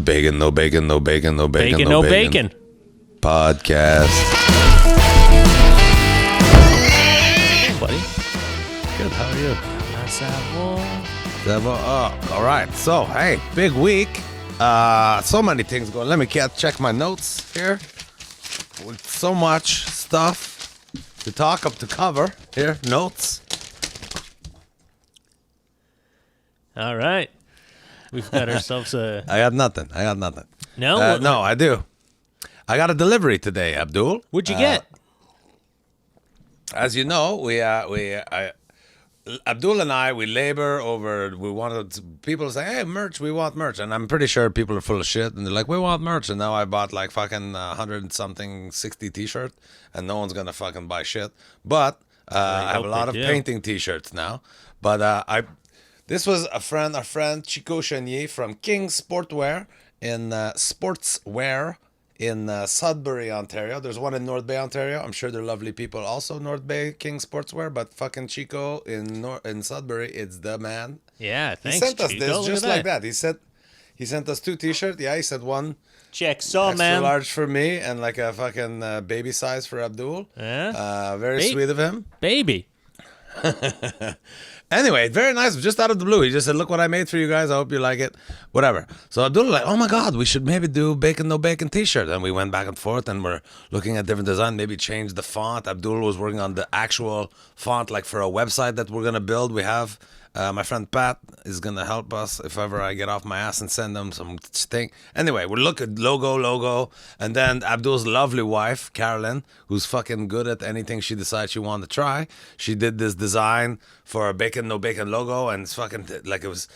Bacon, no bacon, no bacon, no bacon, Bacon, no bacon. Podcast. Hey, buddy. Good, how are you? Not All right. So, hey, big week. So many things going. Let me check my notes here. With so much stuff to talk up to cover here. Notes. All right. We've got ourselves a... I got nothing. No? No, I do. I got a delivery today, Abdul. What'd you get? As you know, Abdul and I, we labor over, people say, hey, merch, we want merch. And I'm pretty sure people are full of shit. And they're like, we want merch. And now I bought like fucking 100-something, 60 t-shirt. And no one's going to fucking buy shit. But I have a lot of painting t-shirts now. But this was our friend Chico Chenier from King Sportswear in Sudbury, Ontario. There's one in North Bay, Ontario. I'm sure they're lovely people also, North Bay King Sportswear, but fucking Chico in Sudbury, it's the man. Yeah, thanks, He sent us Chico. this just like that. He sent us 2 t-shirts. Yeah, he said one Check, so extra man. large for me and like a fucking baby size for Abdul. Yeah? Very sweet of him. Baby. Anyway, very nice. Just out of the blue. He just said, look what I made for you guys. I hope you like it. Whatever. So Abdul was like, oh my God, we should maybe do bacon, no bacon t-shirt. And we went back and forth and we're looking at different designs, maybe change the font. Abdul was working on the actual font, like for a website that we're going to build. We have my friend Pat is going to help us if ever I get off my ass and send them some thing. Anyway, we look at logo. And then Abdul's lovely wife, Carolyn, who's fucking good at anything she decides she wanted to try. She did this design for a bacon, no bacon logo. And it's fucking like it was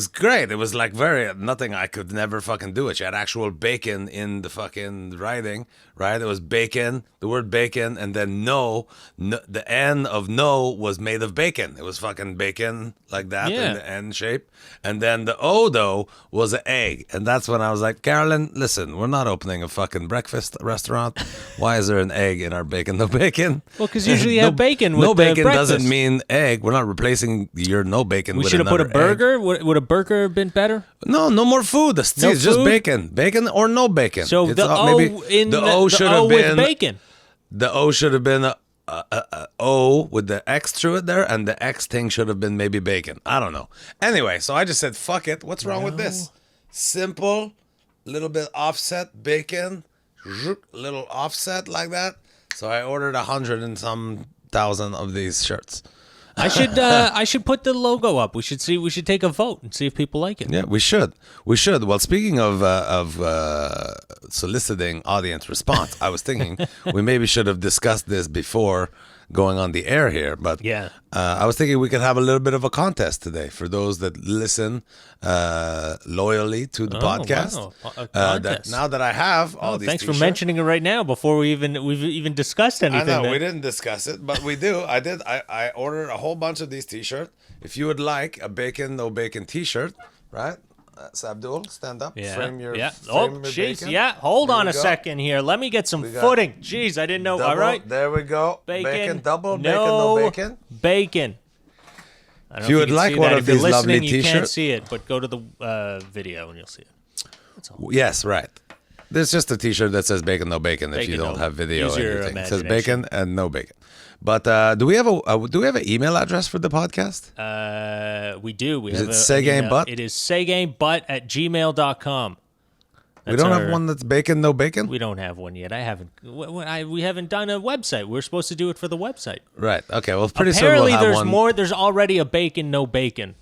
great. It was like nothing I could never fucking do it. She had actual bacon in the fucking writing, right? It was bacon, the word bacon, and then no, the N of no was made of bacon. It was fucking bacon like that in the N shape. And then the O, though, was an egg. And that's when I was like, Carolyn, listen, we're not opening a fucking breakfast restaurant. Why is there an egg in our bacon, no bacon? Well, because usually you have bacon with no bacon breakfast. Doesn't mean egg. We're not replacing your no bacon with another egg. We should have put a burger. Would a burger have been better? No more food. It's just bacon or no bacon. So it's the O should have been with bacon. The O should have been a O with the X through it there, and the X thing should have been maybe bacon. I don't know. Anyway, so I just said, fuck it. What's wrong with this? Simple, little bit offset bacon, little offset like that. So I ordered 100 and some thousand of these shirts. I should put the logo up. We should take a vote and see if people like it. Yeah, we should. Well, speaking of soliciting audience response, I was thinking we maybe should have discussed this before going on the air here. But yeah, I was thinking we could have a little bit of a contest today for those that listen loyally to the podcast. Wow. Now that I have all these thanks t-shirts. for mentioning it right now before we've even discussed anything. I know we didn't discuss it, but we do. I ordered a whole bunch of these t-shirts. If you would like a bacon no bacon t-shirt, right? So Abdul, stand up. Yeah. Frame your jeez. bacon. Yeah. Hold on a go. second here. Let me get some footing. Jeez, I didn't know. Double, all right. There we go. Bacon. Double. No Bacon. No bacon. Bacon. I don't know If you would like one of these lovely t-shirts, you can't t-shirts, see it, but go to the video and you'll see it. That's all. Yes, right. There's just a t-shirt that says bacon, no bacon. If you don't have video Use or your anything, it says imagination. bacon and no bacon. But do we have an email address for the podcast? We do. Is it Seguin Butt? It is seguinbutt@gmail.com. We don't have one that's bacon, no bacon? We don't have one yet. I haven't. We haven't done a website. We're supposed to do it for the website. Right. Okay. Well, pretty Apparently, soon we'll have there's one. more. There's already a bacon, no bacon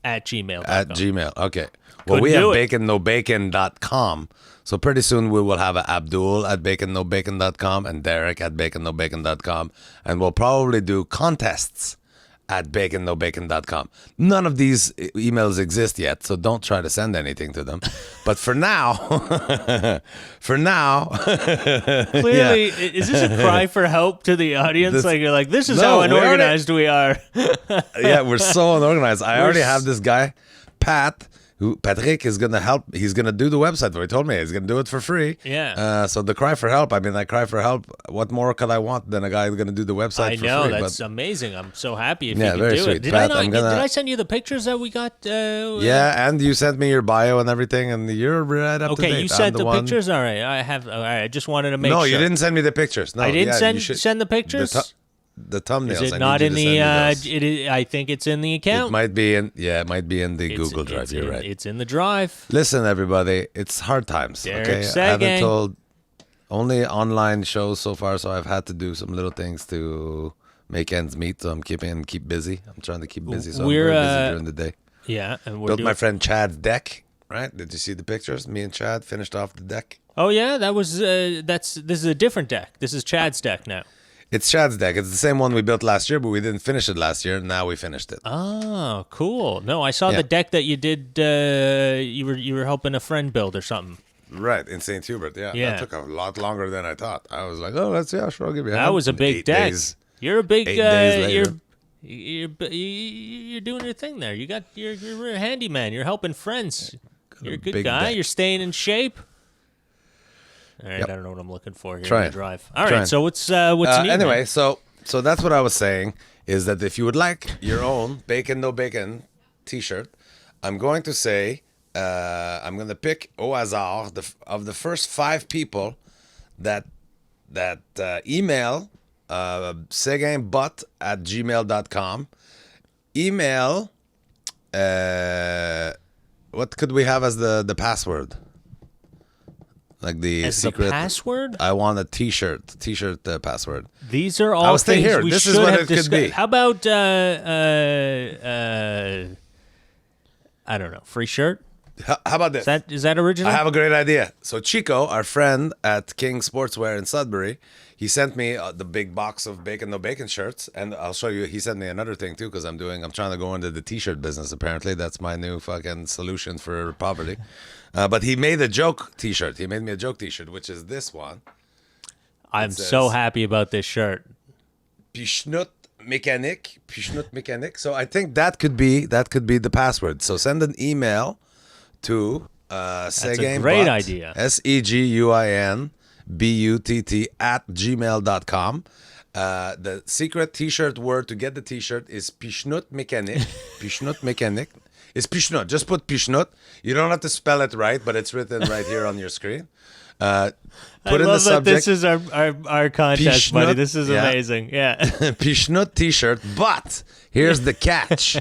at gmail.com. At Gmail. Okay. Well, Couldn't we have do it. baconnobacon.com. So pretty soon we will have a Abdul at baconnobacon.com and Derek at baconnobacon.com. And we'll probably do contests at baconnobacon.com. None of these emails exist yet, so don't try to send anything to them. But for now, Clearly, is this a cry for help to the audience? This is how No, unorganized we are. yeah, we're so unorganized. I already have this guy, Pat, who Patrick is gonna help. He's gonna do the website. He told me he's gonna do it for free. Yeah. So the cry for help. I mean, I cry for help. What more could I want than a guy who's gonna do the website? I for know, free? that's amazing. I'm so happy if Yeah, you can very do sweet. it. Did Pat, I I'm not? gonna- Did I send you the pictures that we got? Yeah, and you sent me your bio and everything, and you're right up to date. Okay, you I'm sent the one- pictures. All right, I have. All right, I just wanted to make No, sure. you didn't send me the pictures. No, I didn't yeah, you should- send the pictures. The thumbnails. Is I it need not you in to the? send me those. It is, I think it's in the It account. might be in. Yeah, it might be in the Google Drive. It's You're in, right. It's in the drive. Listen, everybody, it's hard times. Derek Okay, I Seguin. haven't told only online shows so far, so I've had to do some little things to make ends meet. So I'm keep busy. I'm trying to keep busy. So We're, I'm very busy during the day. Yeah, and we're Built doing. my friend Chad's deck. Right? Did you see the pictures? Me and Chad finished off the deck. Oh yeah, that was. This is a different deck. This is Chad's deck now. It's Chad's deck. It's the same one we built last year, but we didn't finish it last year. Now we finished it. Oh, cool. No, I saw Yeah. the deck that you did. You were helping a friend build or something. Right, in St. Hubert. Yeah, Yeah. that took a lot longer than I thought. I was like, oh, sure, I'll give you a That hand. was a big 8 deck. days. You're a big. 8 days later. You're doing your thing there. You're a handyman. You're helping friends. You're a good big guy. deck. You're staying in shape. All right, Yep. I don't know what I'm looking for here. Trying. On the drive. All right, Trying. so what's new? Anyway, man? so that's what I was saying is that if you would like your own bacon no bacon T-shirt, I'm going to say I'm going to pick au hasard of the first 5 people that email seguinbot@gmail.com. Email. What could we have as the password? Like the As secret the password? I want a T-shirt password. These are all was thinking things here, we this is should what have it could discussed. be. How about I don't know, free shirt? How about this? Is that original? I have a great idea. So Chico, our friend at King Sportswear in Sudbury, he sent me the big box of bacon no bacon shirts, and I'll show you. He sent me another thing too because I'm trying to go into the T-shirt business. Apparently, that's my new fucking solution for poverty. But he made a joke T-shirt. He made me a joke T-shirt, which is this one. I'm says- so happy about this shirt. Pishnut mécanique. So I think that could be the password. So send an email to Seguin a great Butt, idea. SEGUINBUTT @gmail.com. The secret T-shirt word to get the T-shirt is Pishnut mécanique. Pishnut mécanique. It's Pishnut. Just put Pishnut. You don't have to spell it right, but it's written right here on your screen. Put I in the love that subject. this is our contest, buddy. Pishnut, This is yeah. amazing. Yeah. Pishnut T-shirt, but here's the catch: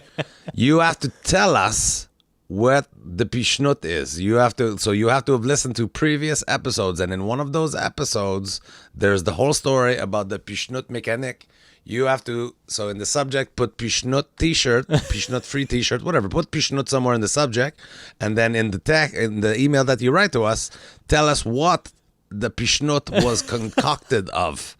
you have to tell us what the Pishnut is. You have to have listened to previous episodes, and in one of those episodes, there's the whole story about the Pishnut mécanique. You have to, so in the subject, put Pishnut T-shirt, Pishnut free T-shirt, whatever. Put Pishnut somewhere in the subject, and then in the email that you write to us, tell us what the Pishnut was concocted of.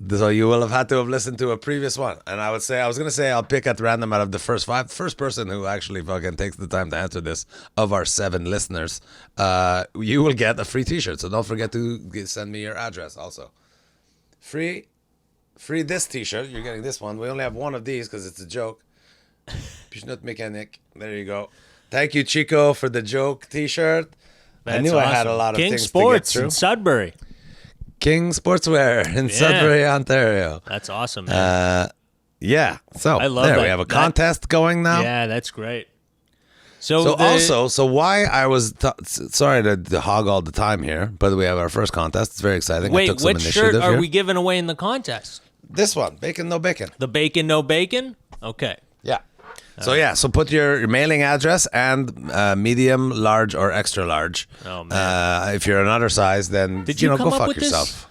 So you will have had to have listened to a previous one. And I was going to say I'll pick at random out of the first 5. First person who actually fucking takes the time to answer this of our 7 listeners, you will get a free T-shirt. So don't forget to send me your address also. Free this T-shirt. You're getting this one. We only have one of these because it's a joke. Pishnut mécanique. There you go. Thank you, Chico, for the joke T-shirt. I That's knew I had a awesome. lot of King things Sports to get in through. Sudbury. King Sportswear in Sudbury, Ontario. That's awesome, man. Yeah. So I love there that. we have a contest going now. Yeah, that's great. So why I was sorry to hog all the time here, but we have our first contest. It's very exciting. I wait, took some which initiative shirt are here. we giving away in the contest? This one, bacon no bacon. The bacon, no bacon. Okay. Yeah. So put your mailing address and medium, large, or extra large. Oh, man. If you're another size, then Did you go come up fuck with yourself.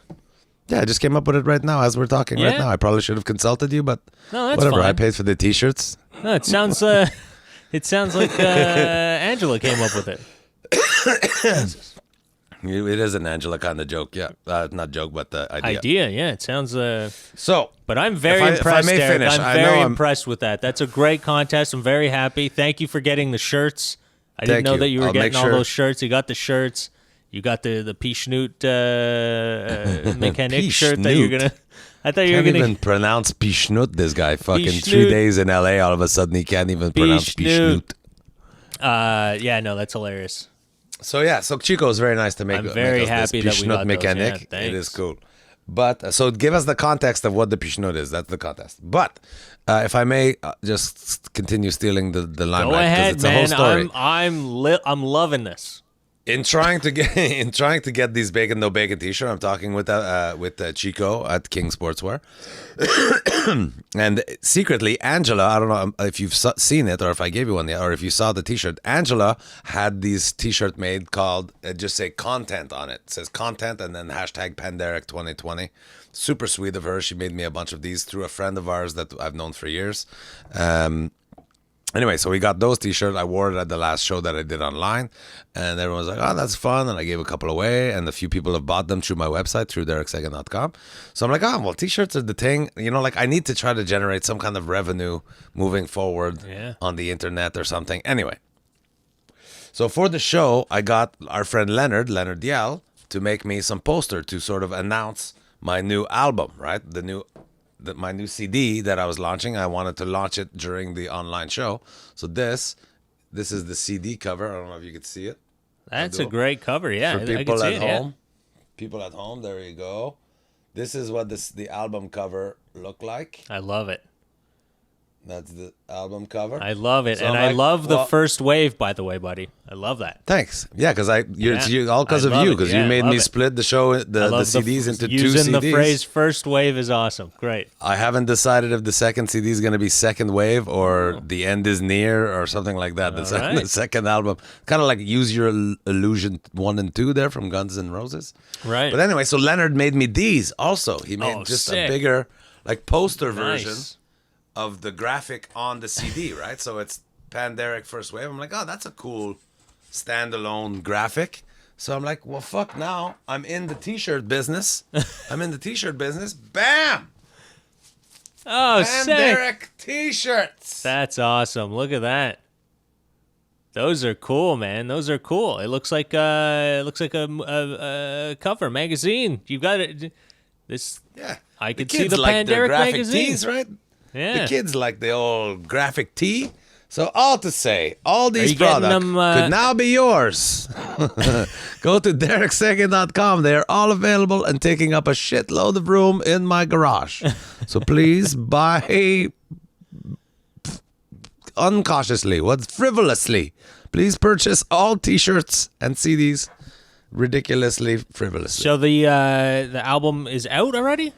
Yeah, I just came up with it right now as we're talking right Yeah? now. I probably should have consulted you, but No, that's whatever. I fine. paid for the T-shirts. No, it sounds like Angela came up with it. It is an Angela kind of joke, yeah. Not joke, but the idea. Idea, yeah. It sounds. So, But I'm very If I impressed, may Derek. finish, I'm I know very I'm- impressed with that. That's a great contest. I'm very happy. Thank you for getting the shirts. I didn't Thank know you. that you were I'll getting make all sure- those shirts. You got the shirts. You got the Pishnut mechanic shirt that you're Pishnut. gonna. I thought you were can't gonna. even pronounce Pishnut, this guy. Fucking Pishnut. 3 days in LA, all of a sudden he can't even pronounce Pishnut. Pishnut. Yeah, no, that's hilarious. So yeah, so Chico is very nice to make. I'm very make us happy this that we got Pishnut those. mechanic. Yeah, It is thanks. cool. But so give us the context of what the Pishnut is. That's the context. But if I may, just continue stealing the Go limelight because ahead, it's a whole man. story. I'm loving this. In trying to get these bacon no bacon t-shirt, I'm talking with Chico at King Sportswear, and secretly Angela, I don't know if you've seen it or if I gave you one yet, or if you saw the t-shirt. Angela had these t-shirt made called just say content on it. It says content and then hashtag Panderic 2020. Super sweet of her. She made me a bunch of these through a friend of ours that I've known for years. Anyway, so we got those t-shirts. I wore it at the last show that I did online, and everyone was like, oh, that's fun, and I gave a couple away, and a few people have bought them through my website, through DerekSegan.com. So I'm like, oh, well, t-shirts are the thing. You know, like, I need to try to generate some kind of revenue moving forward on the internet or something. Anyway, so for the show, I got our friend Leonard Yell, to make me some poster to sort of announce my new album, right? My new CD that I was launching. I wanted to launch it during the online show. So this is the CD cover. I don't know if you could see it. That's a great cover. Yeah, For I can people see at it, home. yeah. People at home, there you go. This is what the album cover looked like. I love it. That's the album cover. I love it, So and I'm I like, love the well- first wave. By the way, buddy, I love that. Thanks. Yeah, because it's all because I of love you, it. because Yeah, you I made love me it. split the show, I the love CDs into two using CDs. the phrase "first wave" is awesome. Great. I haven't decided if the second CD is going to be second wave or the end is near or something like that. right. The second album, kind of like Use Your Illusion 1 and 2 there from Guns N' Roses. Right. But anyway, so Leonard made me these also. He made Oh, just sick. a bigger, like, poster Nice. version of the graphic on the CD, right? So it's Panderic First Wave. I'm like, oh, that's a cool standalone graphic. So I'm like, well, fuck, now I'm in the t-shirt business. Bam! Oh, sick. Panderic t-shirts. That's awesome. Look at that. Those are cool, man. Those are cool. It looks like a cover magazine. You got it. This. Yeah. I The could see kids the like their Panderic graphic magazine. tees, right? Yeah. The kids like the old graphic tee. So all to say, all these you getting products them, could now be yours. Go to DerekSegan.com. They are all available and taking up a shitload of room in my garage. So please buy uncautiously, frivolously. Please purchase all T-shirts and CDs ridiculously frivolously. So the album is out already?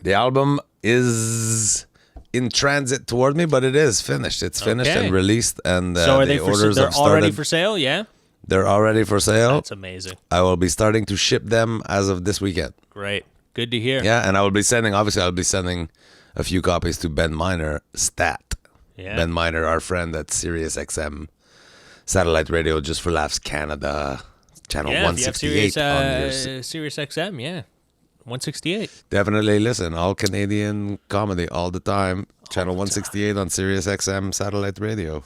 The album is in transit toward me, but it is finished. It's finished Okay. and released, and So are the they orders they're have started. already for sale? Yeah. They're already for sale. That's amazing. I will be starting to ship them as of this weekend. Great. Good to hear. Yeah, and I'll be sending a few copies to Ben Miner, Stat. Yeah. Ben Miner, our friend at Sirius XM Satellite Radio, Just for Laughs Canada, channel Yeah, if you have 168 on your Sirius XM, yeah. 168. Definitely listen. All Canadian comedy all the time. Channel 168 on Sirius XM Satellite Radio.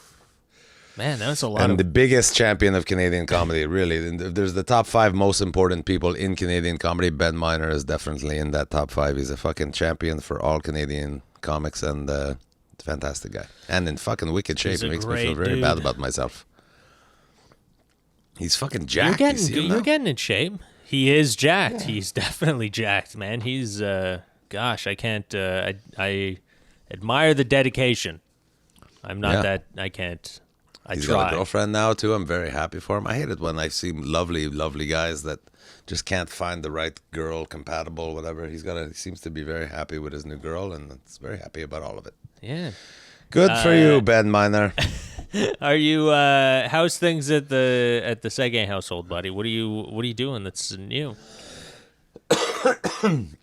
Man, that's a lot And of... the biggest champion of Canadian comedy, really. If there's the top 5 most important people in Canadian comedy, Ben Miner is definitely in that top 5. He's a fucking champion for all Canadian comics and fantastic guy. And in fucking wicked shape. He's a It makes me feel great very bad dude. about myself. He's fucking You're jacked. You see him now? getting in shape. He is jacked. Yeah. He's definitely jacked, man. He's, gosh, I can't, I admire the dedication. I'm not that, I can't, I He's try. got a girlfriend now, too. I'm very happy for him. I hate it when I see lovely, lovely guys that just can't find the right girl, compatible, whatever. He seems to be very happy with his new girl, and it's very happy about all of it. Yeah. Good for you, Ben Miner. Are you, how's things at the Seguin household, buddy? What are you doing that's new?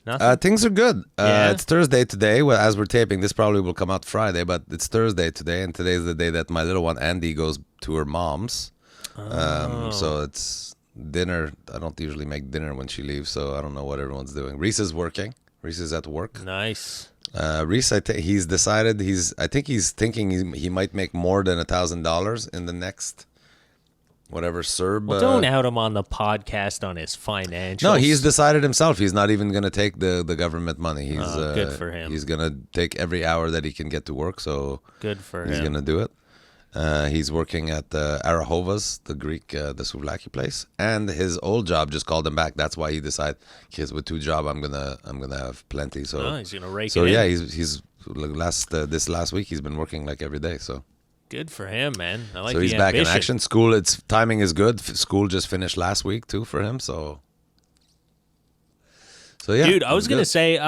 Nothing? Things are good. Yeah? It's Thursday today. Well, as we're taping, this probably will come out Friday, but it's Thursday today, and today's the day that my little one, Andy, goes to her mom's. So it's dinner. I don't usually make dinner when she leaves, so I don't know what everyone's doing. Reese is working. Reese is at work. Nice. Reese, he's decided I think he's thinking he might make more than $1,000 in the next whatever Serb. Well, don't out him on the podcast on his financials. No, he's decided himself. He's not even going to take the government money. He's good for him. He's going to take every hour that he can get to work. So good for he's him. going to do it. He's working at Arahovas, the Greek, the souvlaki place, and his old job just called him back. That's why he decided, kids, with 2 jobs, I'm gonna have plenty. So he's gonna rake so it yeah, in. he's this last week he's been working like every day. So Good for him, man. I like so the he's back in ambition. action. School, its timing is good. School just finished last week too for him. So yeah, Dude, I was it's gonna good. say,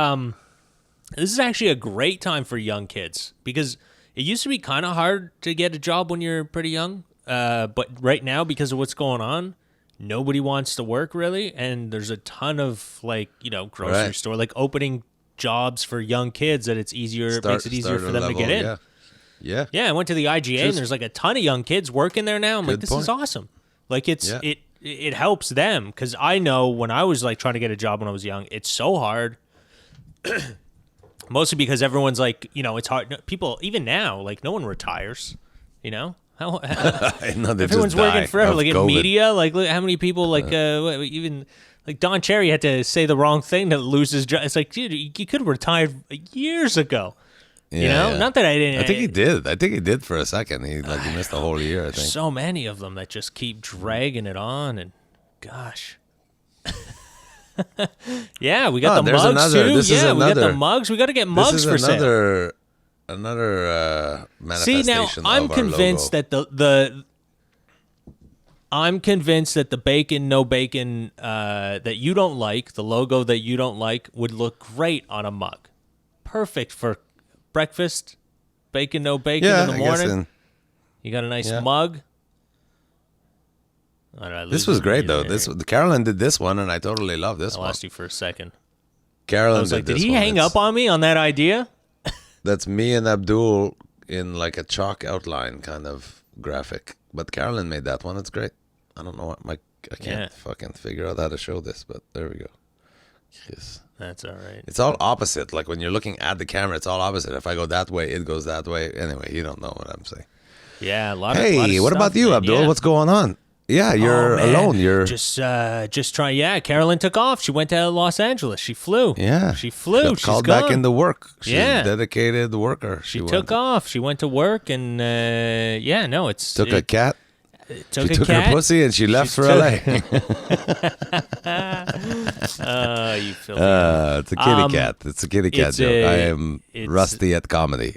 this is actually a great time for young kids because it used to be kind of hard to get a job when you're pretty young. But right now, because of what's going on, nobody wants to work really, and there's a ton of grocery Right. store opening jobs for young kids that makes it easier for them to get in. Yeah. Yeah. Yeah, I went to the IGA and Just- there's a ton of young kids working there now. I'm like, Good this point. is awesome. Like Yeah. it helps them because I know when I was trying to get a job when I was young, it's so hard. Mostly because everyone's it's hard. People even now, no one retires. How I know they everyone's just die working forever. of Like in COVID. media, look how many people even. Don Cherry had to say the wrong thing to lose his job. It's like, dude, you could have retired years ago. Yeah. Not that I didn't. I think he did. I think he did for a second. He missed a whole year. I think. So many of them that just keep dragging it on, and gosh. Yeah, we got the there's mugs another- too. this is Yeah, we got the another- mugs. We got to get mugs This for is sale. another See, manifestation. now I'm of our convinced logo. that I'm convinced that the bacon, no bacon, that you don't like, the logo that you don't like, would look great on a mug. Perfect for breakfast, bacon, no bacon Yeah, in the I guess morning. You got a nice Yeah. mug. All right, this was great though. Carolyn did this one, and I totally love this I one. lost you for a second. Carolyn I was like, did did this he one. hang It's- up on me on that idea? That's me and Abdul in a chalk outline kind of graphic. But Carolyn made that one. It's great. I don't know what I can't Yeah. fucking figure out how to show this, but there we go. Yes. That's all right. It's all opposite. Like when you're looking at the camera, it's all opposite. If I go that way, it goes that way. Anyway, you don't know what I'm saying. Yeah, a lot of Hey, what stuff, about you, man. Abdul? Yeah. What's going on? Yeah, you're Oh, man. alone. You're just trying. Yeah, Carolyn took off. She went to Los Angeles. She flew. yeah. she flew. Got She's called gone. back into work. She's Yeah. a dedicated worker. She took off. She went to work, and it's Took a cat. took She a took cat. her pussy and she left for took- LA. You filthy. It's a kitty cat. It's a kitty cat it's joke. a- I am it's- rusty at comedy.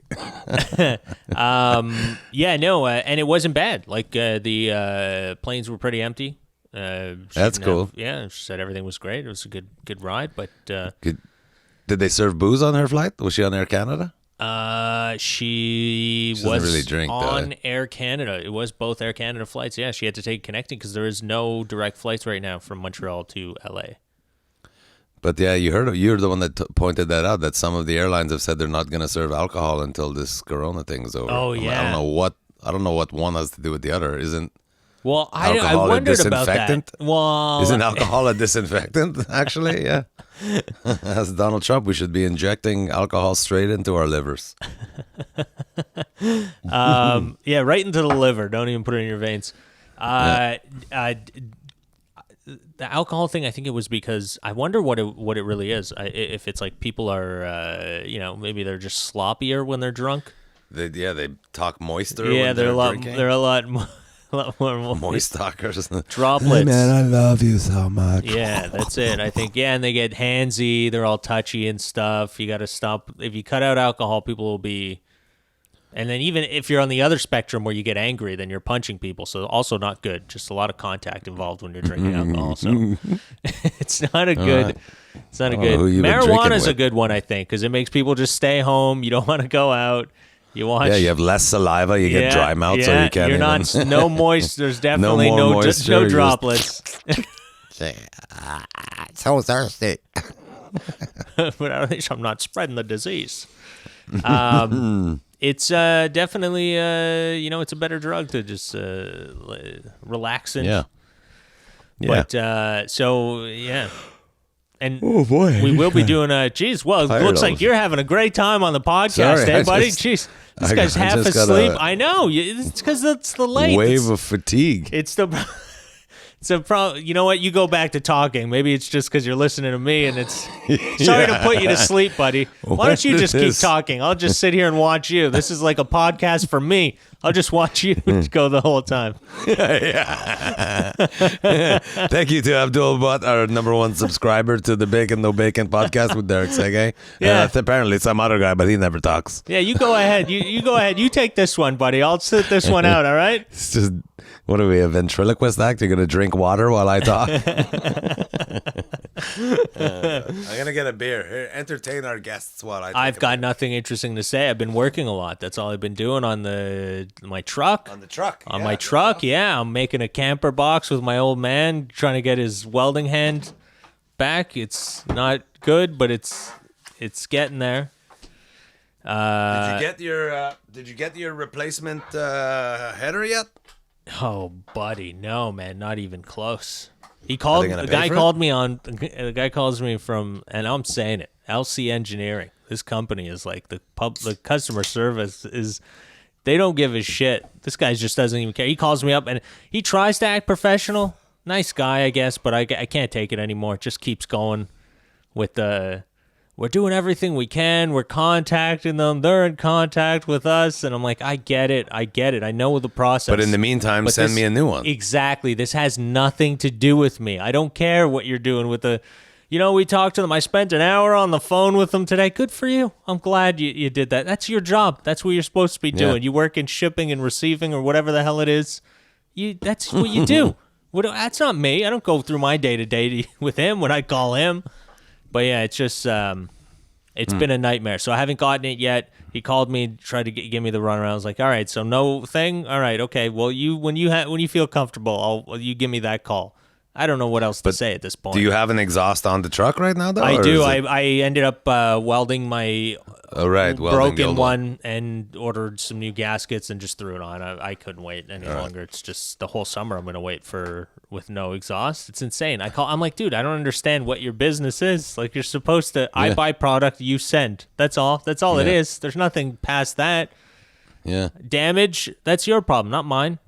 Yeah, no, and it wasn't bad. The planes were pretty empty. She That's didn't cool. Yeah, she said everything was great. It was a good ride, but Did they serve booze on her flight? Was she on Air Canada? she doesn't was really drink, though. on Air Canada. It was both Air Canada flights. Yeah, she had to take connecting because there is no direct flights right now from Montreal to LA. But yeah, you're the one that pointed that out. That some of the airlines have said they're not going to serve alcohol until this Corona thing's over. Oh, I yeah. don't know what one has to do with the other. Isn't Well, I alcohol a wondered about that. disinfectant? Well, Isn't alcohol a disinfectant? Actually, yeah. As Donald Trump, we should be injecting alcohol straight into our livers. yeah, right into the liver. Don't even put it in your veins. The alcohol thing, I think it was because I wonder what it really is. If it's people are, maybe they're just sloppier when they're drunk. They talk moister. Yeah, when they're a lot. drinking. They're a lot more. A lot more moist talkers. droplets. Hey man, I love you so much. Yeah, that's it. I think, and they get handsy. They're all touchy and stuff. You got to stop. If you cut out alcohol, people will be. And then even if you're on the other spectrum where you get angry, then you're punching people. So also not good. Just a lot of contact involved when you're drinking alcohol. So it's not a good. right. It's not a I don't know good. who you've been drinking Marijuana's a with. good one, I think, because it makes people just stay home. You don't want to go out. You watch. Yeah, you have less saliva. You get dry mouth, so you can't. You're even... not no moist. There's definitely more moisture, no you're just- droplets. so thirsty. But at least I'm not spreading the disease. It's definitely it's a better drug to just relax in. Yeah. Yeah. But so yeah. And Oh boy. we will be doing geez, well, it Tired looks of- like you're having a great time on the podcast, Sorry, eh, I buddy? just- Jeez. This I guy's got- I half just got asleep. a I know. It's because it's the late. wave of fatigue. It's the You know what? You go back to talking. Maybe it's just because you're listening to me, and it's sorry to put you to sleep, buddy. Why don't you just keep talking? I'll just sit here and watch you. This is like a podcast for me. I'll just watch you go the whole time. Thank you to Abdul, our #1 subscriber to the Bacon No Bacon podcast with Derek Seguin. Yeah. Apparently some other guy, but he never talks. Yeah, you go ahead. You go ahead. You take this one, buddy. I'll sit this one out, all right? It's just, what are we, a ventriloquist act? You're going to drink water while I talk? I'm going to get a beer. Here, entertain our guests while I talk. I've got nothing interesting to say. I've been working a lot. That's all I've been doing on my truck. On the truck. On my truck, yeah. I'm making a camper box with my old man, trying to get his welding hand back. It's not good, but it's getting there. Did you get your replacement header yet? Oh, buddy, no, man, not even close. The guy calls me from, and I'm saying it, LC Engineering. This company is like the customer service is, they don't give a shit. This guy just doesn't even care. He calls me up and he tries to act professional. Nice guy, I guess, but I can't take it anymore. It just keeps going with we're doing everything we can. We're contacting them. They're in contact with us. And I'm like, I get it. I know the process. But in the meantime, send me a new one. Exactly. This has nothing to do with me. I don't care what you're doing with we talked to them. I spent an hour on the phone with them today. Good for you. I'm glad you did that. That's your job. That's what you're supposed to be doing. You work in shipping and receiving or whatever the hell it is. That's what you do. That's not me. I don't go through my day-to-day with him when I call him. But yeah, it's just it's been a nightmare. So I haven't gotten it yet. He called me, tried to give me the runaround. I was like, all right, so no thing. All right, okay. Well, when you feel comfortable, you give me that call. I don't know what else to say at this point. Do you have an exhaust on the truck right now, though? I do. I ended up welding my broken one and ordered some new gaskets and just threw it on. I couldn't wait any longer. It's just the whole summer I'm going to wait with no exhaust. It's insane. I'm like, dude, I don't understand what your business is. Like, you're supposed to, I buy product, you send. That's all. That's all it is. There's nothing past that. Yeah. Damage, that's your problem, not mine.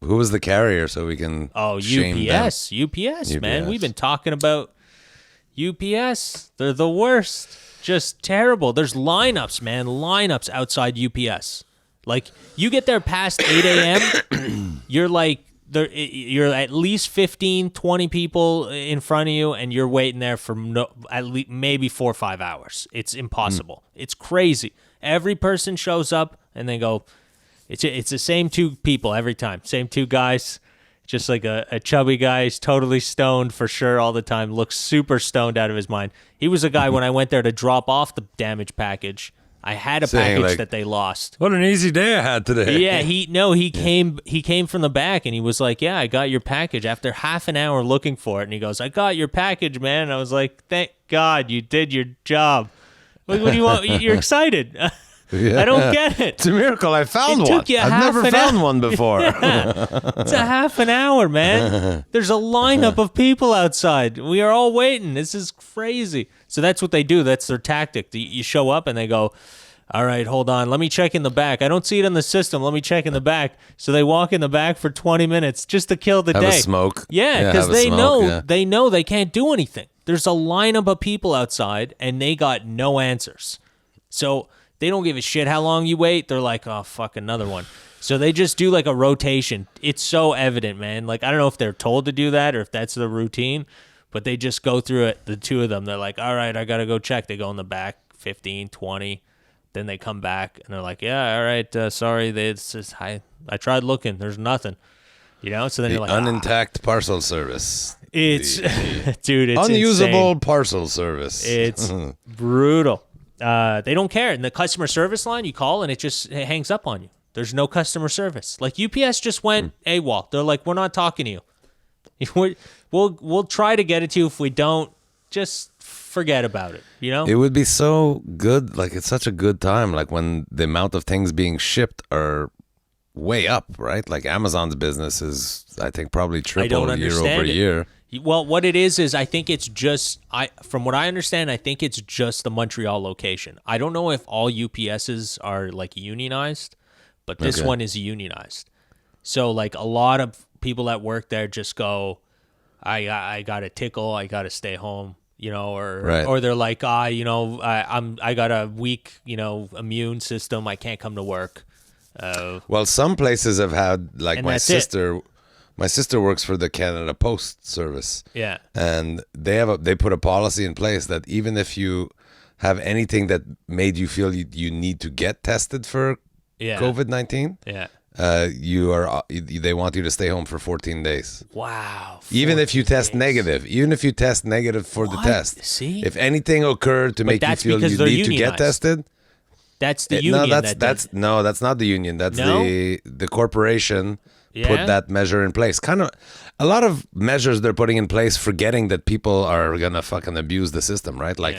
Who was the carrier so we can shame UPS. them? UPS, man. We've been talking about UPS. They're the worst. Just terrible. There's lineups, man. Lineups outside UPS. Like, you get there past 8 a.m., you're you're at least 15, 20 people in front of you, and you're waiting there for at least maybe 4 or 5 hours. It's impossible. It's crazy. Every person shows up, and they go... It's the same two people every time. Same two guys. Just like a chubby guy. He's totally stoned for sure all the time. Looks super stoned out of his mind. He was a guy when I went there to drop off the damage package. I had a package that they lost. What an easy day I had today. Yeah, he came from the back and he was like, yeah, I got your package after half an hour looking for it. And he goes, I got your package, man. And I was like, thank God you did your job. What do you want? You're excited. I don't get it. It's a miracle I found one. Took you I've never found one before. It's a half an hour, man. There's a lineup of people outside. We are all waiting. This is crazy. So that's what they do. That's their tactic. You show up and they go, all right, hold on. Let me check in the back. I don't see it in the system. Let me check in the back. So they walk in the back for 20 minutes just to kill the day. Have a smoke. Yeah, because they know they can't do anything. There's a lineup of people outside and they got no answers. So... they don't give a shit how long you wait. They're like, oh, fuck, another one. So they just do like a rotation. It's so evident, man. Like, I don't know if they're told to do that or if that's the routine, but they just go through it, the two of them. They're like, all right, I got to go check. They go in the back, 15, 20. Then they come back, and they're like, yeah, all right, sorry. I tried looking. There's nothing. So then you're like, unintact parcel service. It's, dude, it's unusable insane. Parcel service. It's brutal. They don't care. In the customer service line, you call and it hangs up on you. There's no customer service. Like UPS just went AWOL. They're like, we're not talking to you. We'll try to get it to you. If we don't, just forget about it. It would be so good. Like, it's such a good time. Like when the amount of things being shipped are way up, right? Like Amazon's business is, I think, probably triple year over year. Well, what it is I think it's just, from what I understand, I think it's just the Montreal location. I don't know if all UPSs are like unionized, but this one is unionized. So like a lot of people that work there just go, I got a tickle, I got to stay home, or Right. or they're like, I got a weak, immune system, I can't come to work. Well, some places have had, like And my that's it. sister. My sister works for the Canada Post Service. Yeah. And they put a policy in place that even if you have anything that made you feel you need to get tested for Yeah. COVID-19, Yeah. they want you to stay home for 14 days. Wow. Even if you 14 test days. negative, even if you test negative for the What? test. See? If anything occurred to make you that's feel because you they're need to get unionized. tested, That's the no, union. that's not the union. That's No? the corporation Yeah? put that measure in place. Kind of a lot of measures they're putting in place, forgetting that people are gonna fucking abuse the system, right? Like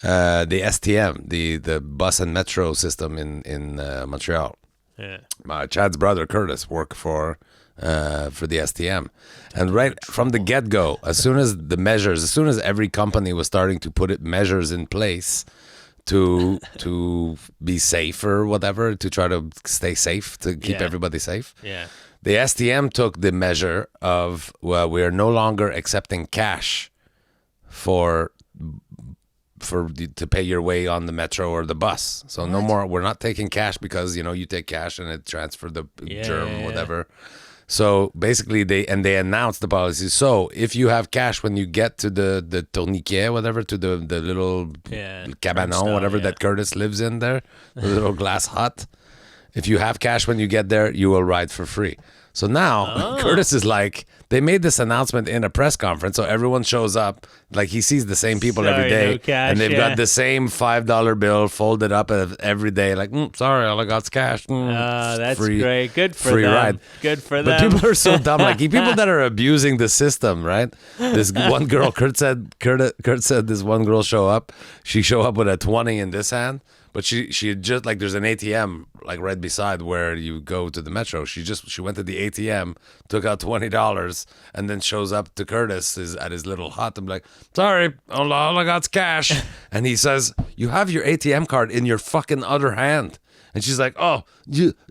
the STM, the bus and metro system in Montreal. Yeah. Chad's brother Curtis worked for the STM, and right from the get go, as soon as every company was starting to put measures in place to be safe or whatever, to try to stay safe, to keep Yeah. everybody safe. Yeah. The STM took the measure of, well, we are no longer accepting cash to pay your way on the metro or the bus. So no more. We're not taking cash because you take cash and it transfer the germ, whatever. So basically, they announced the policy. So if you have cash when you get to the tourniquet, whatever, to the little cabanon, turnstile, whatever that Curtis lives in there, the little glass hut. If you have cash when you get there, you will ride for free. So now Curtis is like, they made this announcement in a press conference, so everyone shows up. Like he sees the same people every Sorry, day, no cash, and they've yeah. got the same $5 bill folded up every day. Like, sorry, all I got's cash. That's free, great. Good for free them. ride. Good for But them. people are so dumb. Like people that are abusing the system, right? This one girl, Kurt said this one girl show up. She show up with a 20 in this hand, but she had just, like, there's an ATM like right beside where you go to the metro. She went to the ATM, took out $20, and then shows up to Curtis at his little hut. I'm like, sorry, all I got's cash. And he says, you have your ATM card in your fucking other hand. And she's like, oh,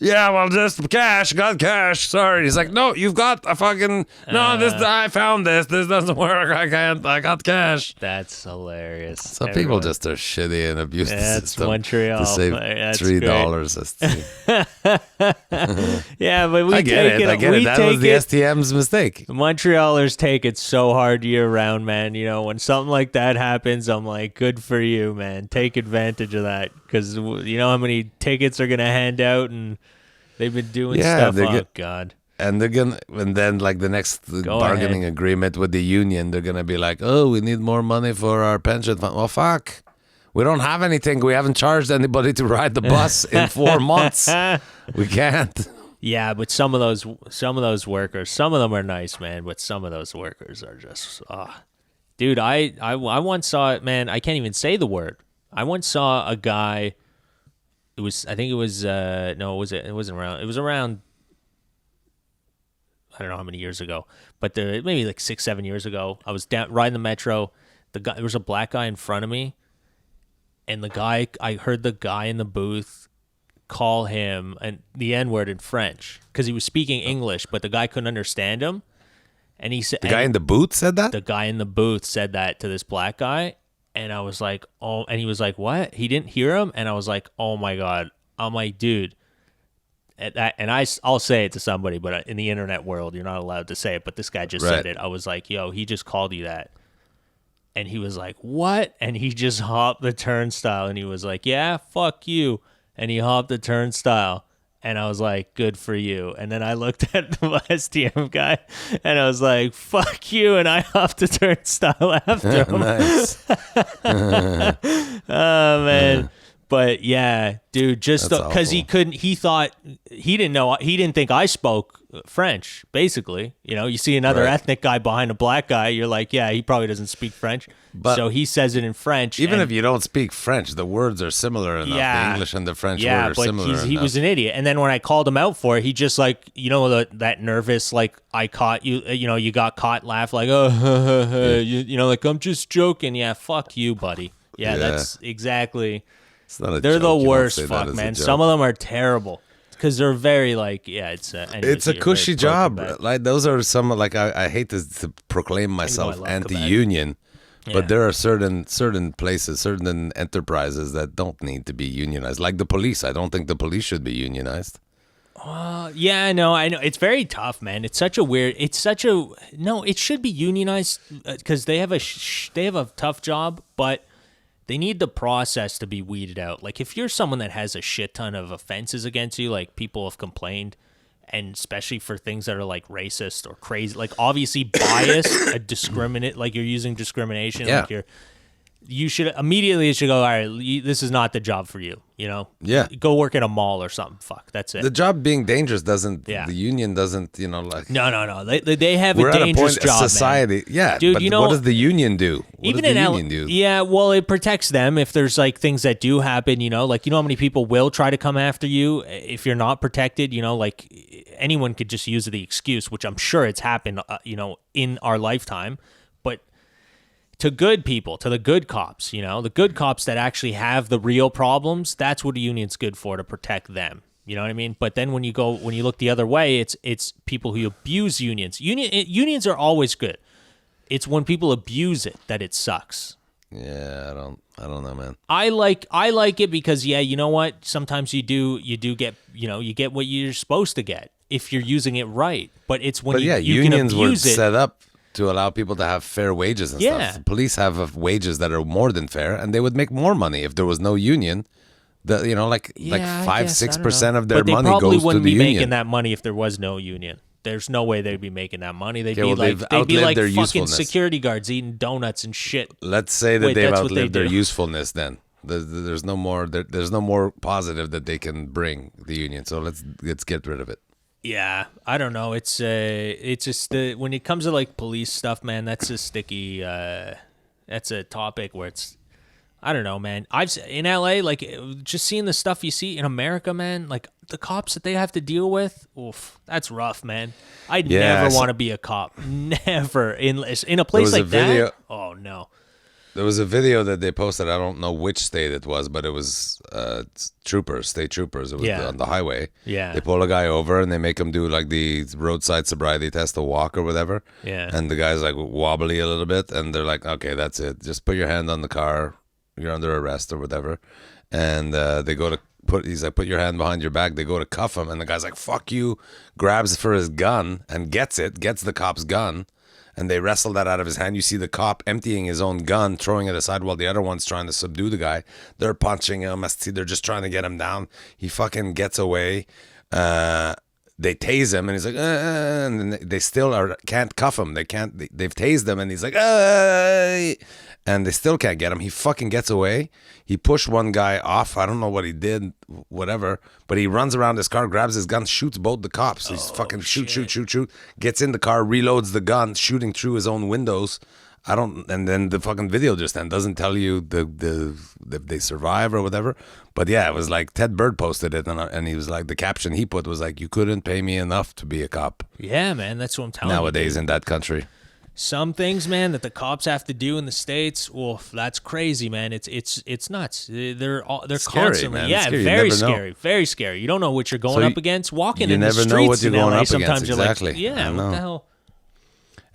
well, just cash, got cash. Sorry. He's like, no, you've got a fucking, I found this. This doesn't work. I got cash. That's hilarious. So people just are shitty and abuse the That's system Montreal. to save That's $3. Yeah, but we I get take it. I get we it. That take was the it. STM's mistake. Montrealers take it so hard year round, man. When something like that happens, I'm like, good for you, man. Take advantage of that, because you know how many tickets are gonna hand out, and they've been doing stuff. Oh God. And then like the next bargaining ahead. agreement with the union, they're gonna be like, oh, we need more money for our pension fund. Well, fuck. We don't have anything. We haven't charged anybody to ride the bus in 4 months. We can't. Yeah, but some of those workers, some of them are nice, man, but some of those workers are just, dude. I once saw it, man. I can't even say the word. I once saw a guy. It was around. It was around. I don't know how many years ago, but maybe like 6-7 years ago. I was riding the metro. There was a black guy in front of me, and I heard the guy in the booth call him the N-word in French because he was speaking English, but the guy couldn't understand him. And he said, The guy in the booth said that? The guy in the booth said that to this black guy. And I was like, oh, and he was like, what? He didn't hear him. And I was like, oh my God. I'm like, dude. And I'll say it to somebody, but in the internet world, you're not allowed to say it. But this guy just said it. I was like, yo, he just called you that. And he was like, what? And he just hopped the turnstile. And he was like, yeah, fuck you. And he hopped the turnstile. And I was like, good for you. And then I looked at the STM guy, and I was like, fuck you. And I hopped the turnstile after him. Nice. Oh, man. But yeah, dude, just because he didn't think I spoke French, basically. You see another ethnic guy behind a black guy, you're like, yeah, he probably doesn't speak French. But so he says it in French. Even if you don't speak French, the words are similar enough. The English and the French word are similar enough. He was an idiot. And then when I called him out for it, he just like, that nervous, like, I caught you, you got caught laugh, like, like, I'm just joking. Yeah, fuck you, buddy. Yeah. That's exactly. It's not a They're joke. the You don't worst, say that fuck, as a man. joke. Some of them are terrible. because they're very like, it's anyways, It's a you're cushy very job. pro-Quebec. Like those are some like I hate to proclaim myself love anti-union, Yeah. but there are certain places, certain enterprises that don't need to be unionized. Like the police, I don't think the police should be unionized. Yeah, I know. It's very tough, man. It's such a weird. No. It should be unionized because they have a tough job, but they need the process to be weeded out. Like if you're someone that has a shit ton of offenses against you, like people have complained, and especially for things that are like racist or crazy, like obviously bias, a discriminate, like you're using discrimination, Yeah. like you should immediately go, all right, this is not the job for you. Yeah. Go work at a mall or something. Fuck, that's it. The job being dangerous doesn't. Yeah. The union doesn't. Like No. They have we're a at a dangerous point. job, Society. man. Yeah, Dude, but what does the union do? What Even does the in union do? Yeah, well, it protects them if there's like things that do happen. Like how many people will try to come after you if you're not protected. Like anyone could just use the excuse, which I'm sure it's happened. In our lifetime, but. To good people, to the good cops, the good cops that actually have the real problems, that's what a union's good for, to protect them. You know what I mean? But then when you look the other way, it's people who abuse unions. Unions are always good. It's when people abuse it that it sucks. Yeah, I don't know, man. I like it because you know what? Sometimes you do get you get what you're supposed to get if you're using it right. But it's when you unions can were abuse it. set up to allow people to have fair wages and Yeah. stuff. The police have wages that are more than fair, and they would make more money if there was no union. Like I 5-6% of their but they money probably goes to wouldn't the be union. making that money if there was no union. There's no way they'd be making that money. They'd well, be they've outlived their fucking usefulness. security guards eating donuts and shit. Let's say that Wait, they've that's what they outlived their do. usefulness. Then there's no more. There's no more positive that they can bring the union. So let's get rid of it. Yeah, I don't know. It's just when it comes to like police stuff, man. That's a sticky. That's a topic where I don't know, man. In LA, like just seeing the stuff you see in America, man. Like the cops that they have to deal with. Oof, that's rough, man. I'd never want to be a cop. Never in a place like that. Oh no. There was a video that they posted. I don't know which state it was, but it was state troopers. It was on the highway. Yeah. They pull a guy over and they make him do like the roadside sobriety test to walk or whatever. Yeah. And the guy's like wobbly a little bit, and they're like, "Okay, that's it. Just put your hand on the car. You're under arrest or whatever." And they go to he's like, "Put your hand behind your back." They go to cuff him, and the guy's like, "Fuck you!" Grabs for his gun and gets the cop's gun. And they wrestle that out of his hand. You see the cop emptying his own gun, throwing it aside while the other one's trying to subdue the guy. They're punching him. They're just trying to get him down. He fucking gets away. They tase him, and he's like, and they still can't cuff him. They've tased him, and he's like, and they still can't get him. He fucking gets away. He pushed one guy off. I don't know what he did, whatever. But he runs around his car, grabs his gun, shoots both the cops. He's fucking shoot. Gets in the car, reloads the gun, shooting through his own windows. And then the fucking video just then doesn't tell you if they survive or whatever. But yeah, it was like Ted Bird posted it, and he was like, the caption he put was like, "You couldn't pay me enough to be a cop." Yeah, man, that's what I'm telling you. Nowadays in that country. Some things, man, that the cops have to do in the States, oof, that's crazy, man. It's nuts. They're Scary, constantly, man. yeah, Scary. You very never know. scary, very scary. You don't know what you're going up against. Walking you in the never streets know what you're in going LA, up sometimes against. you're Exactly. like, yeah, I what know. the hell?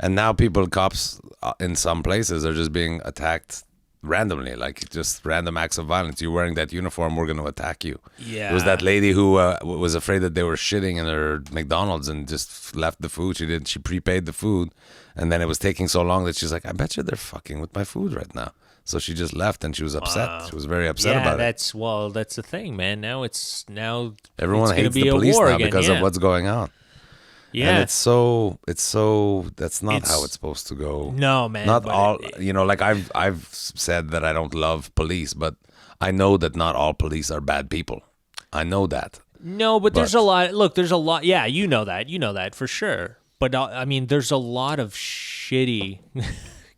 And now cops in some places are just being attacked randomly, like just random acts of violence. You're wearing that uniform, we're going to attack you. Yeah. There was that lady who was afraid that they were shitting in her McDonald's and just left the food. She prepaid the food, and then it was taking so long that she's like, "I bet you they're fucking with my food right now." So she just left, and she was upset. Wow. She was very upset about it. That's the thing, man. Now Everyone it's gonna hates be the a police war now again, because yeah. of what's going on. Yeah. And it's so that's not how it's supposed to go. No, man. Not but all, like I've said that I don't love police, but I know that not all police are bad people. I know that. No, but there's a lot. Look, there's a lot. Yeah, you know that for sure. But I mean, there's a lot of shitty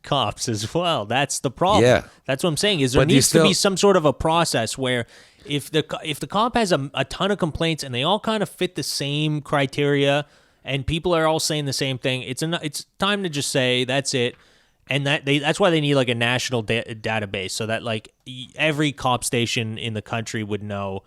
cops as well. That's the problem. Yeah. That's what I'm saying. Is there But you needs to be still- some sort of a process where if the cop has a ton of complaints and they all kind of fit the same criteria and people are all saying the same thing, it's time to just say that's it. And that's why they need like a national database so that like every cop station in the country would know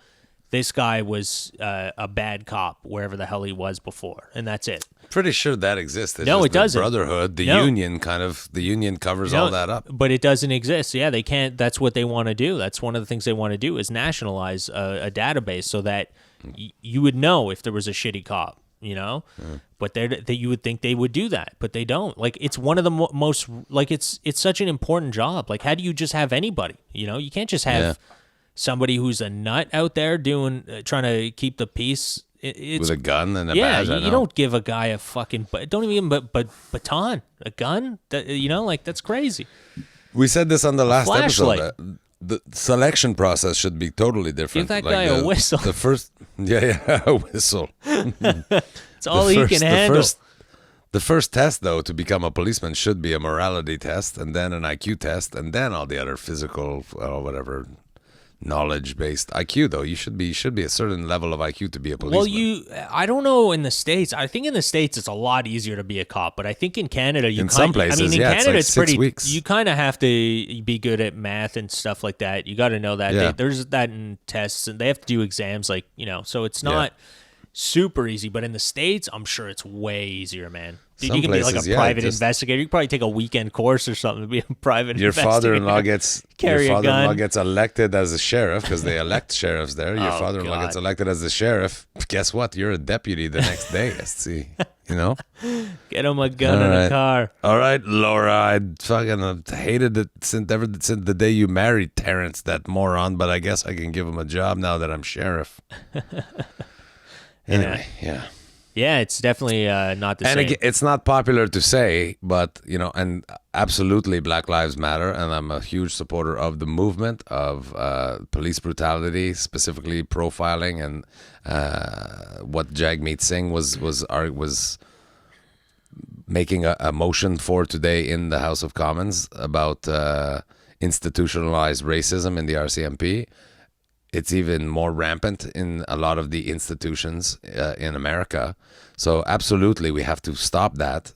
this guy was a bad cop wherever the hell he was before, and that's it. Pretty sure that exists. It's No, just it doesn't. The brotherhood, the No. union covers all that up. But it doesn't exist. Yeah, they can't. That's what they want to do. That's one of the things they want to do is nationalize a database so that you would know if there was a shitty cop. But you would think they would do that, but they don't. Like, it's one of the most, like, it's such an important job. Like, how do you just have anybody? You can't just have somebody who's a nut out there trying to keep the peace. It's, with a gun and a badge. You don't give a guy a fucking, don't even baton, a gun. That's crazy. We said this on the last Flashlight. episode. The selection process should be totally different. Give that guy a whistle. The first, a whistle. It's all he can handle. The first test, though, to become a policeman should be a morality test, and then an IQ test, and then all the other physical, whatever, knowledge-based IQ. Though you should be a certain level of IQ to be a policeman. Well, I don't know in the States. I think in the States it's a lot easier to be a cop, but I think in Canada some places, in yeah, Canada it's like 6 pretty. weeks. You kind of have to be good at math and stuff like that. You got to know that. Yeah. There's that in tests, and they have to do exams, so it's not super easy. But in the States, I'm sure it's way easier, man. Dude, you can be like a private investigator. You can probably take a weekend course or something to be a private investigator. Your father-in-law gets elected as a sheriff because they elect sheriffs there. Your father-in-law gets elected as a sheriff. Guess what? You're a deputy the next day. Let's see. Get him a gun and a car. All right, Laura. I fucking hated it since the day you married Terrence, that moron. But I guess I can give him a job now that I'm sheriff. Anyway, yeah. Yeah, it's definitely not the same. And again, it's not popular to say, but, and absolutely Black Lives Matter, and I'm a huge supporter of the movement of police brutality, specifically profiling, and what Jagmeet Singh was making a motion for today in the House of Commons about institutionalized racism in the RCMP. It's even more rampant in a lot of the institutions in America. So absolutely, we have to stop that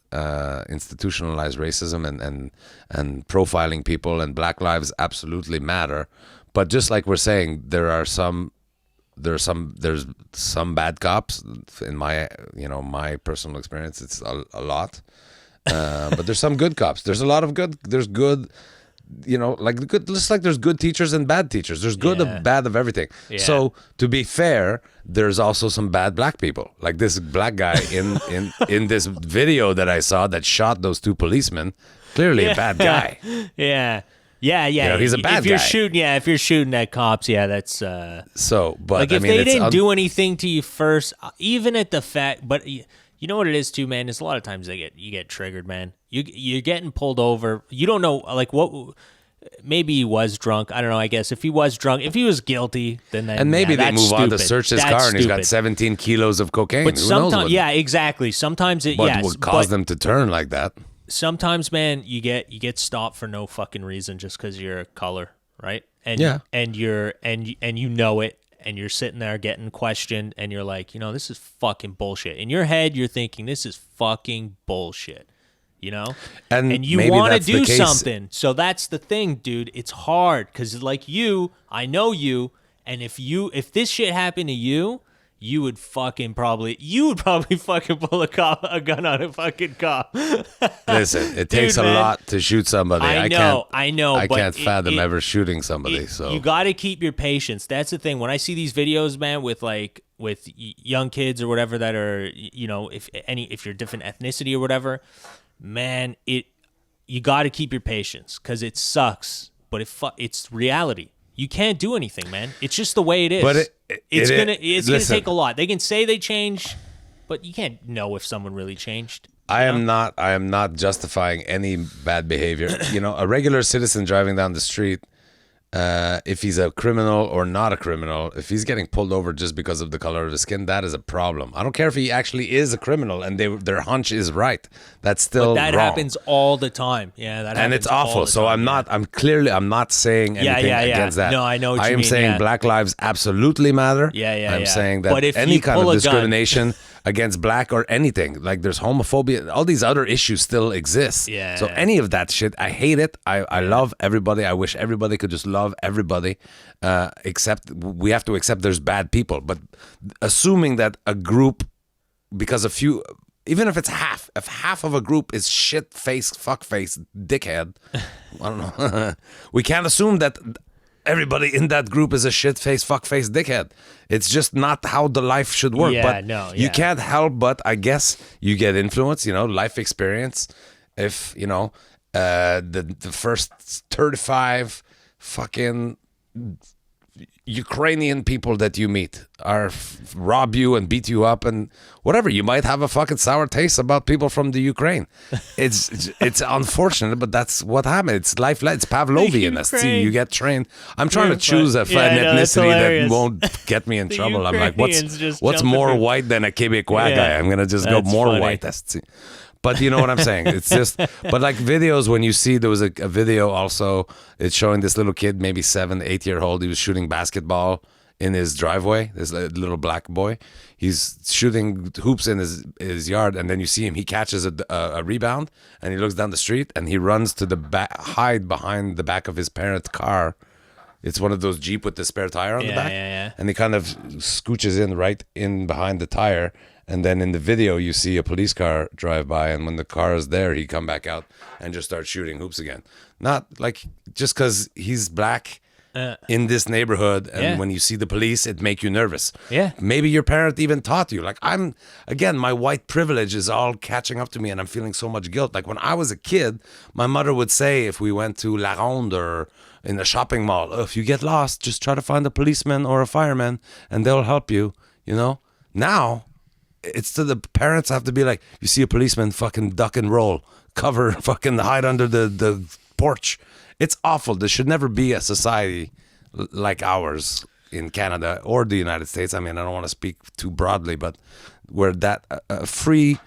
institutionalized racism and profiling people. And Black lives absolutely matter. But just like we're saying, there's some bad cops. In my personal experience, it's a lot. But there's some good cops. There's a lot of good. There's good. Just like there's good teachers and bad teachers. There's good and bad of everything. Yeah. So to be fair, there's also some bad black people. Like this black guy in this video that I saw that shot those two policemen. Clearly a bad guy. Yeah. He's a bad guy. If you're shooting at cops, that's so. But like if they didn't do anything to you first, even at the fact, but. You know what it is too, man? Is a lot of times you get triggered, man. You're getting pulled over. You don't know, like what. Maybe he was drunk. I don't know. I guess if he was drunk, if he was guilty, then and maybe they move stupid. On to search his car and he's got 17 kilos of cocaine. But sometimes, exactly. Sometimes what would cause them to turn like that? Sometimes, man, you get stopped for no fucking reason just because you're a color, right? And you know it. And you're sitting there getting questioned, and you're like, this is fucking bullshit. In your head, you're thinking, this is fucking bullshit, And you want to do something. So that's the thing, dude. It's hard, because like I know you, and if this shit happened to you, you would probably fucking pull a gun on a fucking cop. Listen, it takes a lot to shoot somebody. I know. I can't fathom ever shooting somebody. So you got to keep your patience. That's the thing. When I see these videos, man, with young kids or whatever that are, if you're different ethnicity or whatever, man, you got to keep your patience because it sucks, but it's reality. You can't do anything, man. It's just the way it is. But it's gonna take a lot. They can say they changed, but you can't know if someone really changed. I am not justifying any bad behavior. A regular citizen driving down the street, if he's a criminal or not a criminal, if he's getting pulled over just because of the color of his skin, that is a problem. I don't care if he actually is a criminal and their hunch is right. That's still that wrong. Happens all the time. Yeah, that happens. And it's awful. So I'm not saying anything against that. No, I know what you mean. I am saying Black lives absolutely matter. Yeah. I'm saying that any kind of discrimination against black or anything. Like there's homophobia, all these other issues still exist. Yeah. So any of that shit, I hate it. I love everybody. I wish everybody could just love everybody. Except we have to accept there's bad people. But assuming that a group, because a few, even if it's half, if half of a group is shit face, fuck face, dickhead, I don't know. We can't assume that everybody in that group is a shit face, fuck face, dickhead. It's just not how the life should work. Yeah, but no, you yeah. can't help but, I guess, you get influence, life experience. If, the first 35 fucking Ukrainian people that you meet rob you and beat you up and whatever, you might have a fucking sour taste about people from the Ukraine. It's unfortunate, but that's what happened. It's life. It's Pavlovian. See, you get trained. I'm trying to choose an ethnicity that won't get me in trouble. I'm like, what's more white than a Quebecois guy? I'm gonna just go more funny. white. But you know what I'm saying? It's just, but like videos, when you see, there was a video also, it's showing this little kid, maybe 7, 8-year-old. He was shooting basketball in his driveway, this little black boy. He's shooting hoops in his yard, and then you see him, he catches a rebound, and he looks down the street, and he runs to the back, hide behind the back of his parents' car. It's one of those Jeep with the spare tire on the back. And he kind of scooches in right in behind the tire. And then in the video, you see a police car drive by. And when the car is there, he come back out and just start shooting hoops again. Not like just because he's black in this neighborhood. And when you see the police, it make you nervous. Yeah. Maybe your parent even taught you. Like again, my white privilege is all catching up to me and I'm feeling so much guilt. Like when I was a kid, my mother would say, if we went to La Ronde or in a shopping mall, oh, if you get lost, just try to find a policeman or a fireman and they'll help you, Now, it's to the parents have to be like, you see a policeman, fucking duck and roll, cover, fucking hide under the porch. It's awful. There should never be a society like ours in Canada or the United States. I mean, I don't want to speak too broadly, but where that free,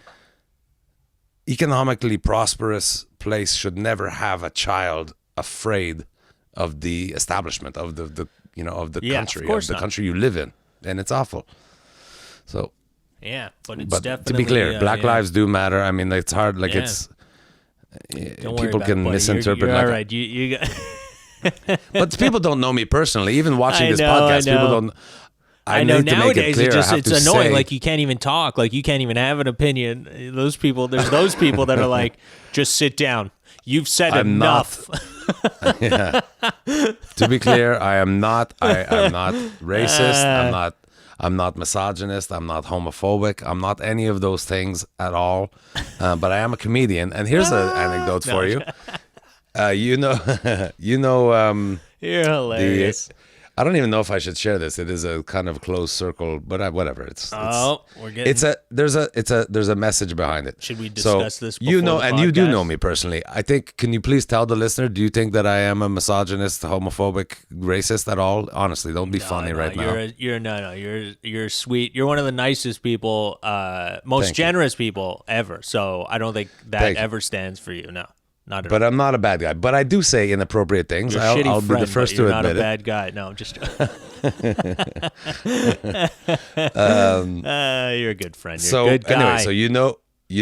economically prosperous place should never have a child afraid of the establishment of the country, of the country you live in, and it's awful. So. Yeah, but it's but definitely... to be clear, Black lives do matter. I mean, it's hard. Like it's people can misinterpret. You're like, all right. You got... But people don't know me personally. Even watching this podcast, people don't. I know need to make it nowadays clear, it's annoying. Like you can't even talk. Like you can't even have an opinion. There's those people that are like, just sit down. You've said enough. To be clear, I'm not racist. I'm not misogynist. I'm not homophobic. I'm not any of those things at all. But I am a comedian. And here's an anecdote for you. You're hilarious. I don't even know if I should share this. It is a kind of closed circle, but whatever. We're getting. There's a message behind it. Should we discuss this? You know, and you do know me personally. I think. Can you please tell the listener? Do you think that I am a misogynist, homophobic, racist at all? Honestly, don't be funny right now. You're sweet. You're one of the nicest people, most generous people ever. So I don't think that ever stands for you. No. Not at all. But I'm not a bad guy. But I do say inappropriate things. I'll be the first to admit it. You're not a bad guy. No, I'm just you're a good friend. You're a good guy. Anyway, so you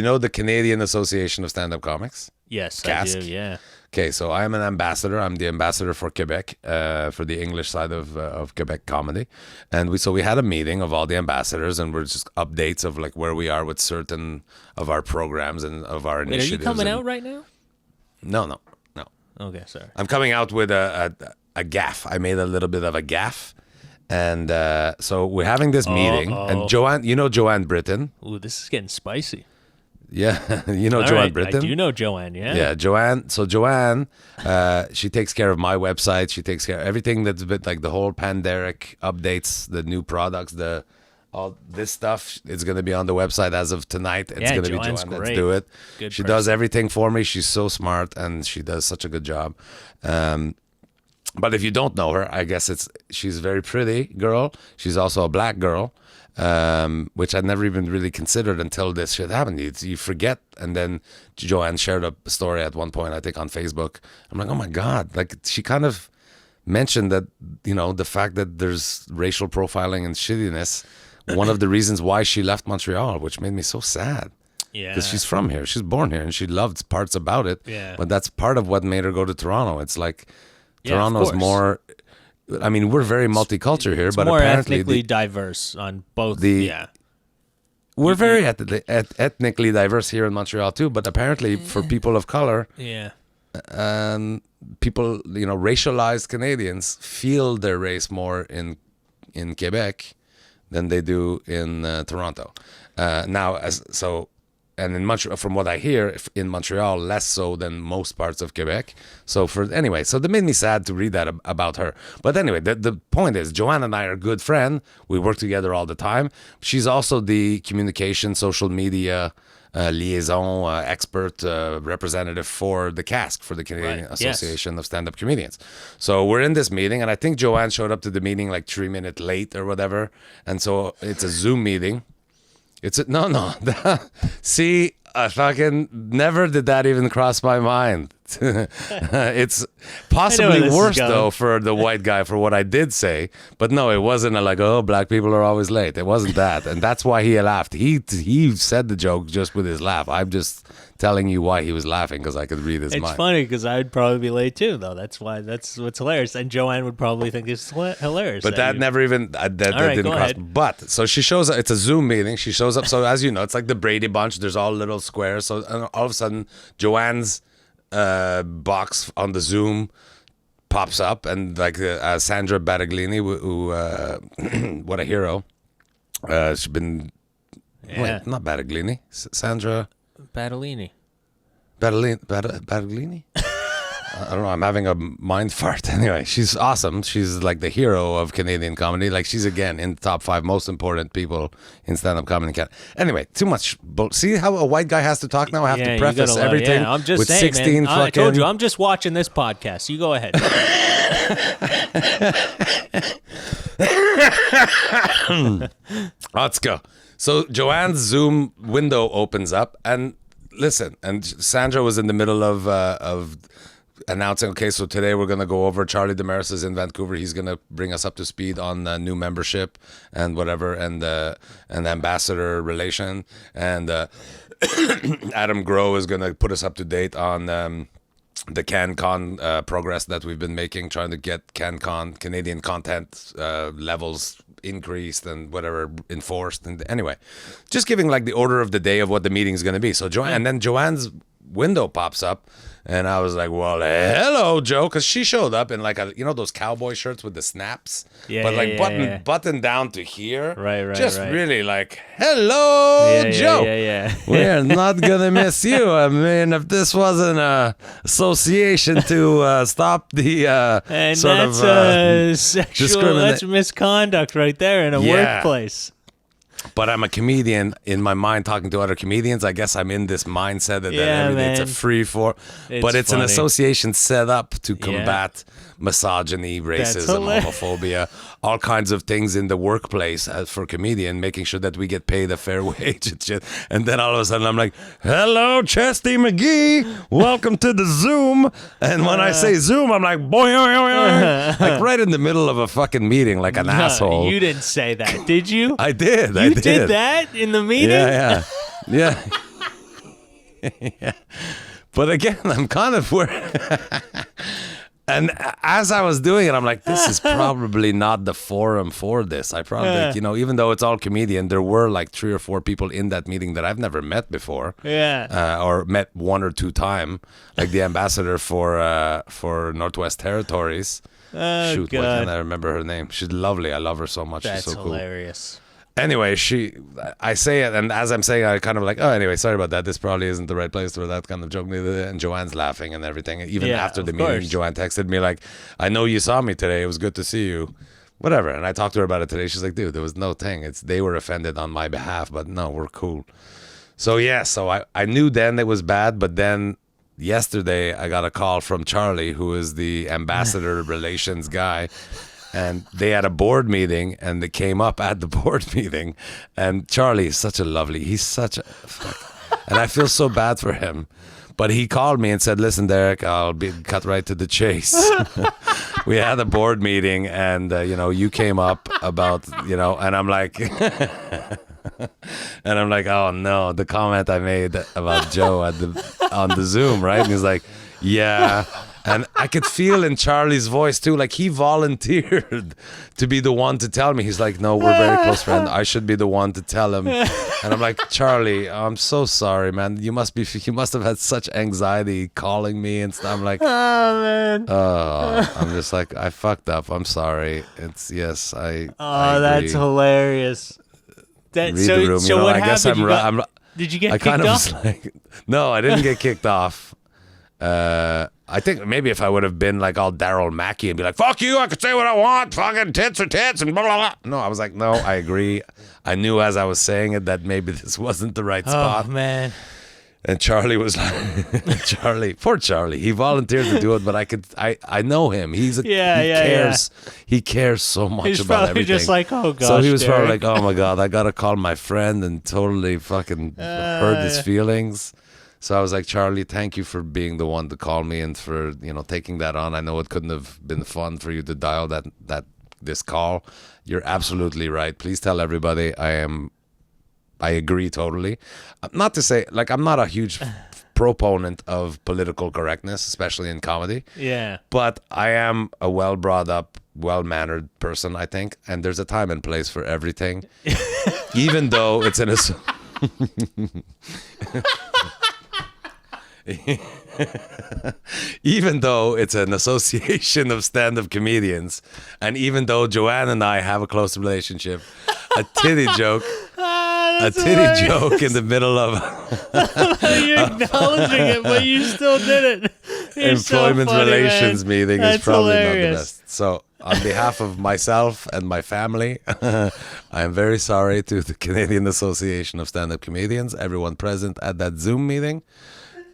know the Canadian Association of Stand-Up Comics? Yes, CASC? I do, yeah. Okay, so I am an ambassador. I'm the ambassador for Quebec, for the English side of Quebec comedy. And we had a meeting of all the ambassadors, and we're just updates of like where we are with certain of our programs and of our initiatives. Are you coming out right now? No. Okay, sorry. I'm coming out with a gaffe. I made a little bit of a gaffe. And so we're having this meeting. And Joanne, Joanne Britton? Ooh, this is getting spicy. Yeah, Joanne right. Britton? I do know Joanne, yeah. Yeah, Joanne. So Joanne, she takes care of my website. She takes care of everything that's a bit like the whole Panderic updates, the new products, all this stuff. It's going to be on the website as of tonight. It's going to be Joanne. Let's do it. She does everything for me. She's so smart and she does such a good job. But if you don't know her, I guess she's a very pretty girl. She's also a black girl, which I never even really considered until this shit happened. You forget. And then Joanne shared a story at one point, I think on Facebook. I'm like, oh my God. Like she kind of mentioned that, the fact that there's racial profiling and shittiness one of the reasons why she left Montreal, which made me so sad. Yeah. Because she's from here. She's born here and she loved parts about it. Yeah. But that's part of what made her go to Toronto. It's like Yeah, of Toronto's course. more... I mean, we're very multicultural here, It's but more apparently... ethnically diverse on both. we're very ethnically diverse here in Montreal too, but apparently for people of color... Yeah. people, racialized Canadians feel their race more in Quebec than they do in Toronto. And in Montreal, from what I hear, in Montreal, less so than most parts of Quebec. So that made me sad to read that about her. But anyway, the point is, Joanne and I are good friends. We work together all the time. She's also the communication, social media liaison expert representative for the CASC, for the Canadian Association of Stand-Up Comedians. So we're in this meeting, and I think Joanne showed up to the meeting like 3 minutes late or whatever. And so it's a Zoom meeting. No. See, I fucking never did that even cross my mind. It's possibly worse though for the white guy for what I did say, but no, it wasn't like, oh, black people are always late. It wasn't that, and that's why he laughed. He said the joke just with his laugh. I'm just telling you why he was laughing because I could read his mind. It's funny because I would probably be late too, though. That's what's hilarious, and Joanne would probably think it's hilarious. But that never even that didn't cross. Ahead. But so she shows up. It's a Zoom meeting. She shows up. So as you know, it's like the Brady Bunch. There's all little squares. So all of a sudden, Joanne's box on the Zoom pops up, and like Sandra Battaglini, who what a hero. She's been wait, not Battaglini, Sandra Battaglini. Battaglini. I don't know. I'm having a mind fart. Anyway, she's awesome. She's like the hero of Canadian comedy. Like she's again in the top 5 most important people in stand-up comedy in Canada. Anyway, too much. See how a white guy has to talk now? I have to preface everything I'm just with saying, 16 man. fucking... I told you, I'm just watching this podcast. You go ahead. Let's go. So Joanne's Zoom window opens up, and listen, and Sandra was in the middle of announcing, okay, so today we're going to go over, Charlie Damaris is in Vancouver. He's going to bring us up to speed on new membership and whatever, and ambassador relation. And Adam Groh is going to put us up to date on the CanCon progress that we've been making, trying to get CanCon, Canadian content levels increased and whatever enforced. And anyway, just giving like the order of the day of what the meeting is going to be. So and then Joanne's window pops up, and I was like, well, hello, Joe, because she showed up in like those cowboy shirts with the snaps, button down to here, right, just really like, hello, Joe. We're not gonna miss you. I mean, if this wasn't a association to stop the and sort that's sexual, that's misconduct right there in a workplace. But I'm a comedian in my mind talking to other comedians. I guess I'm in this mindset that everything, it's a free for. But it's funny. an association set up to combat misogyny, racism, homophobia, all kinds of things in the workplace for comedian, making sure that we get paid a fair wage and shit. And then all of a sudden I'm like, hello, Chesty McGee. Welcome to the Zoom. And when I say Zoom, I'm like, boy, like right in the middle of a fucking meeting, like an asshole. You didn't say that, did you? I did. You did that in the meeting? Yeah. Yeah. But again, I'm kind of and as I was doing it, I'm like, this is probably not the forum for this. I probably, even though it's all comedian, there were like 3 or 4 people in that meeting that I've never met before. Yeah. Or met 1 or 2 times, like the ambassador for Northwest Territories. Oh, Shoot, God. why can't I remember her name? She's lovely. I love her so much. That's She's so cool. hilarious. Anyway, I say it, and as I'm saying, I kind of like, oh, anyway, sorry about that. This probably isn't the right place for that kind of joke. And Joanne's laughing and everything. Even after the meeting, Joanne texted me like, I know you saw me today. It was good to see you. Whatever. And I talked to her about it today. She's like, dude, there was no thing. They were offended on my behalf, but no, we're cool. So I knew then it was bad, but then yesterday I got a call from Charlie, who is the ambassador relations guy. And they had a board meeting, and they came up at the board meeting. And Charlie is he's such a fuck. And I feel so bad for him. But he called me and said, listen, Derek, I'll be cut right to the chase. we had a board meeting, and you came up about and I'm like, oh no, the comment I made about Joe on the Zoom, right? And he's like, yeah. And I could feel in Charlie's voice too, like he volunteered to be the one to tell me. He's like, no, we're very close friends. I should be the one to tell him. And I'm like, Charlie, I'm so sorry, man. You must have had such anxiety calling me and stuff. I'm like, oh man. I'm just like, I fucked up. I'm sorry. It's yes, I. Oh, I that's hilarious. Read the room. So what I guess happened? Did you get I kicked kind of off? was like, no, I didn't get kicked off. I think maybe if I would have been like all Daryl Mackey and be like, fuck you, I could say what I want, fucking tits are tits and blah, blah, blah. No, I was like, no, I agree. I knew as I was saying it that maybe this wasn't the right spot. Oh, man. And Charlie was like, poor Charlie. He volunteered to do it, but I know him. He cares so much He's about probably everything. just like, oh gosh, so he was Derek. probably like, oh my God, I got to call my friend and totally fucking hurt his feelings. So I was like, Charlie, thank you for being the one to call me and for, taking that on. I know it couldn't have been fun for you to dial this call. You're absolutely right. Please tell everybody I agree totally. Not to say, like, I'm not a huge proponent of political correctness, especially in comedy. Yeah. But I am a well-brought up, well-mannered person, I think. And there's a time and place for everything. Even though it's even though it's an association of stand-up comedians, and even though Joanne and I have a close relationship, a titty joke in the middle of You're acknowledging it, but you still did it. You're employment so funny, relations man. meeting That's is probably hilarious. not the best. So on behalf of myself and my family, I am very sorry to the Canadian Association of Stand-Up Comedians, everyone present at that Zoom meeting.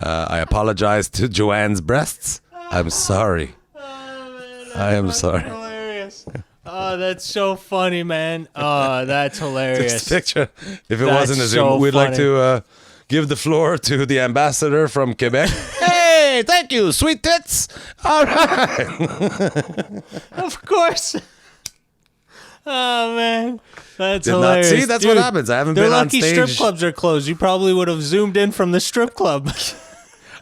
I apologize to Joanne's breasts. I'm sorry. I am sorry. Hilarious. Oh, that's so funny, man. Oh, that's hilarious. Just picture if it That's wasn't a so Zoom. We'd like funny. to give the floor to the ambassador from Quebec. Hey, thank you, sweet tits. All right. Of course. Oh, man. That's Did not hilarious. see. That's Dude, what happens. I haven't they're been on lucky stage. strip clubs are closed. You probably would have zoomed in from the strip club.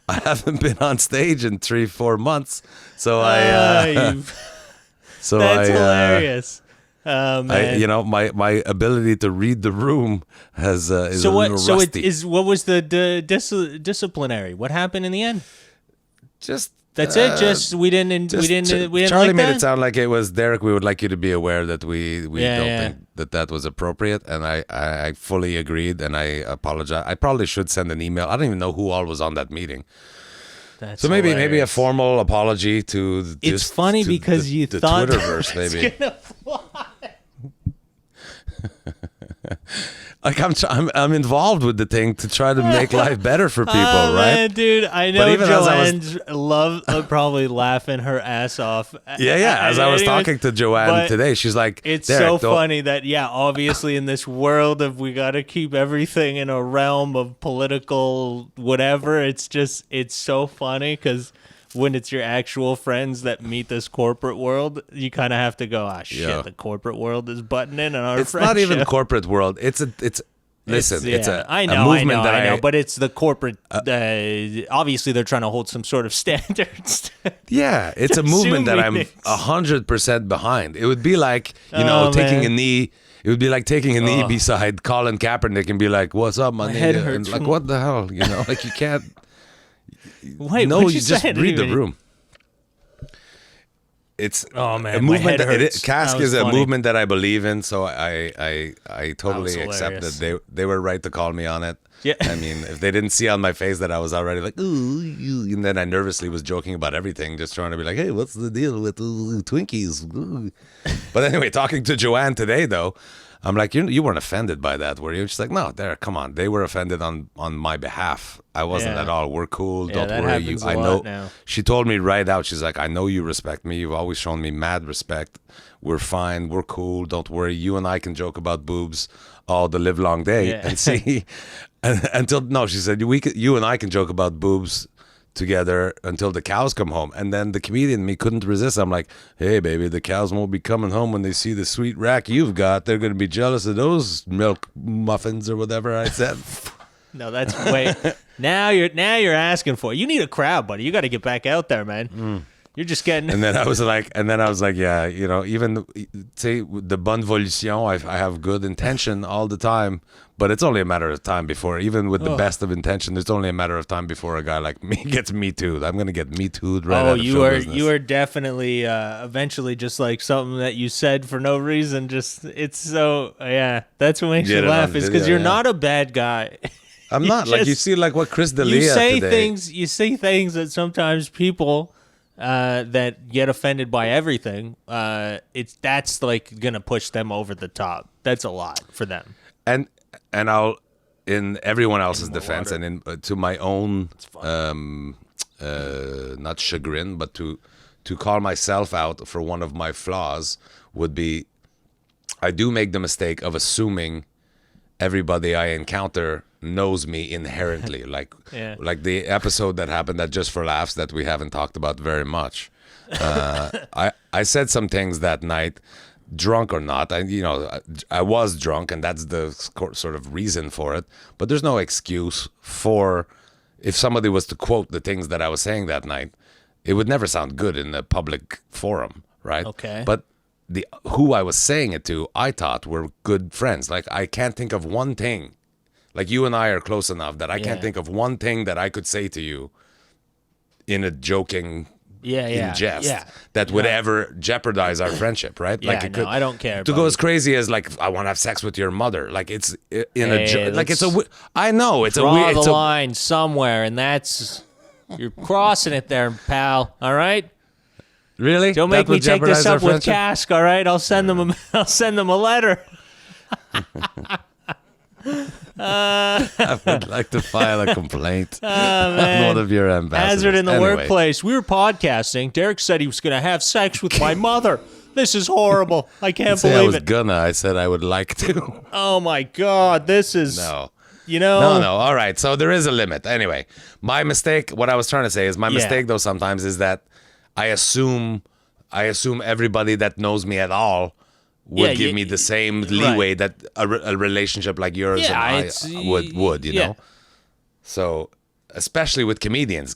I haven't been on stage in 3-4 months, so That's hilarious. Oh, man. my ability to read the room is a little rusty. What was the disciplinary? What happened in the end? Just That's it. Just we didn't Charlie like made that? it sound like it was Derek. We would like you to be aware that we don't think that was appropriate, and I fully agreed, and I apologize. I probably should send an email. I don't even know who all was on that meeting. That's So maybe a hilarious. formal apology to. It's funny because you the thought Twitterverse, that was maybe. gonna fly. Like I'm involved with the thing to try to make life better for people, Oh, right? man, dude, I But know even as I was- Joanne's probably laughing her ass off. Yeah. As I was Anyways, talking to Joanne but today, she's like, It's Derek, so don't- funny that, obviously in this world of we got to keep everything in a realm of political whatever, it's so funny because when it's your actual friends that meet this corporate world, you kind of have to go, shit, Yeah. the corporate world is butting in on our It's not even friendship. corporate world. It's a I a know, movement that I know, but it's the corporate. Obviously, they're trying to hold some sort of standards. Yeah, it's a Zoom movement that I'm meetings. 100% behind. It would be like, taking man. a knee. It would be like taking a knee beside Colin Kaepernick and be like, "What's up, my head nigga?" hurts And like, from- what the hell? Like you can't. Wait, No, what'd you you just say? I didn't read the even- room. It's Oh, man, a my movement head that hurts. Cask That was is a funny. movement that I believe in, so I totally That was accept that hilarious. they were right to call me on it. Yeah. I mean, if they didn't see on my face that I was already like, ooh, and then I nervously was joking about everything, just trying to be like, hey, what's the deal with Twinkies? Ooh. But anyway, talking to Joanne today, though, I'm like, you weren't offended by that, were you? She's like, no, Derek, come on. They were offended on my behalf. I wasn't Yeah. at all. We're cool. Yeah, Don't that worry. happens a I lot know. now. She told me right out. She's like, I know you respect me. You've always shown me mad respect. We're fine. We're cool. Don't worry. You and I can joke about boobs all the live long day Yeah. and see. She said, you and I can joke about boobs together until the cows come home. And then the comedian me couldn't resist. I'm like, hey, baby, the cows won't be coming home when they see the sweet rack you've got. They're going to be jealous of those milk muffins or whatever I said. No, that's wait. Now you're asking for it. You need a crowd, buddy. You got to get back out there, man. You're just getting. And then I was like, yeah, even say the bonne volition, I have good intention all the time, but it's only a matter of time before, even with the best of intention, it's only a matter of time before a guy like me gets me too'd. I'm gonna get me too'd right out of show business. You are definitely eventually just like something that you said for no reason. Just it's so that's what makes you laugh is because you're not a bad guy. I'm not like you see like what Chris D'Elia you say today. You say things that sometimes people. That get offended by everything, that's like gonna push them over the top. That's a lot for them. And I'll, in everyone else's defense, and in to my own, not chagrin, but to call myself out for one of my flaws would be, I do make the mistake of assuming everybody I encounter knows me inherently, like the episode that happened at Just for Laughs that we haven't talked about very much. I said some things that night, drunk or not. I was drunk, and that's the sort of reason for it. But there's no excuse for if somebody was to quote the things that I was saying that night, it would never sound good in a public forum, right? Okay. But who I was saying it to, I thought were good friends. Like I can't think of one thing. Like you and I are close enough that I can't think of one thing that I could say to you in a joking, in jest that would ever jeopardize our friendship, right? Yeah, like I don't care. To go as crazy as like I want to have sex with your mother, like it's in a joke. Like it's a. I know it's draw a. Draw the line somewhere, and that's you're crossing it there, pal. All right. Really? Don't make me take this up with Cask. All right, I'll send them. I'll send them a letter. I would like to file a complaint on one of your ambassadors. Hazard in the workplace. We were podcasting. Derek said he was going to have sex with my mother. This is horrible. I can't believe it. I said I would like to. Oh my God, this is no. No. All right. So there is a limit. Anyway, my mistake. What I was trying to say is my mistake, though, sometimes is that I assume everybody that knows me at all would give me the same leeway that a relationship like yours and I would, you know? So, especially with comedians,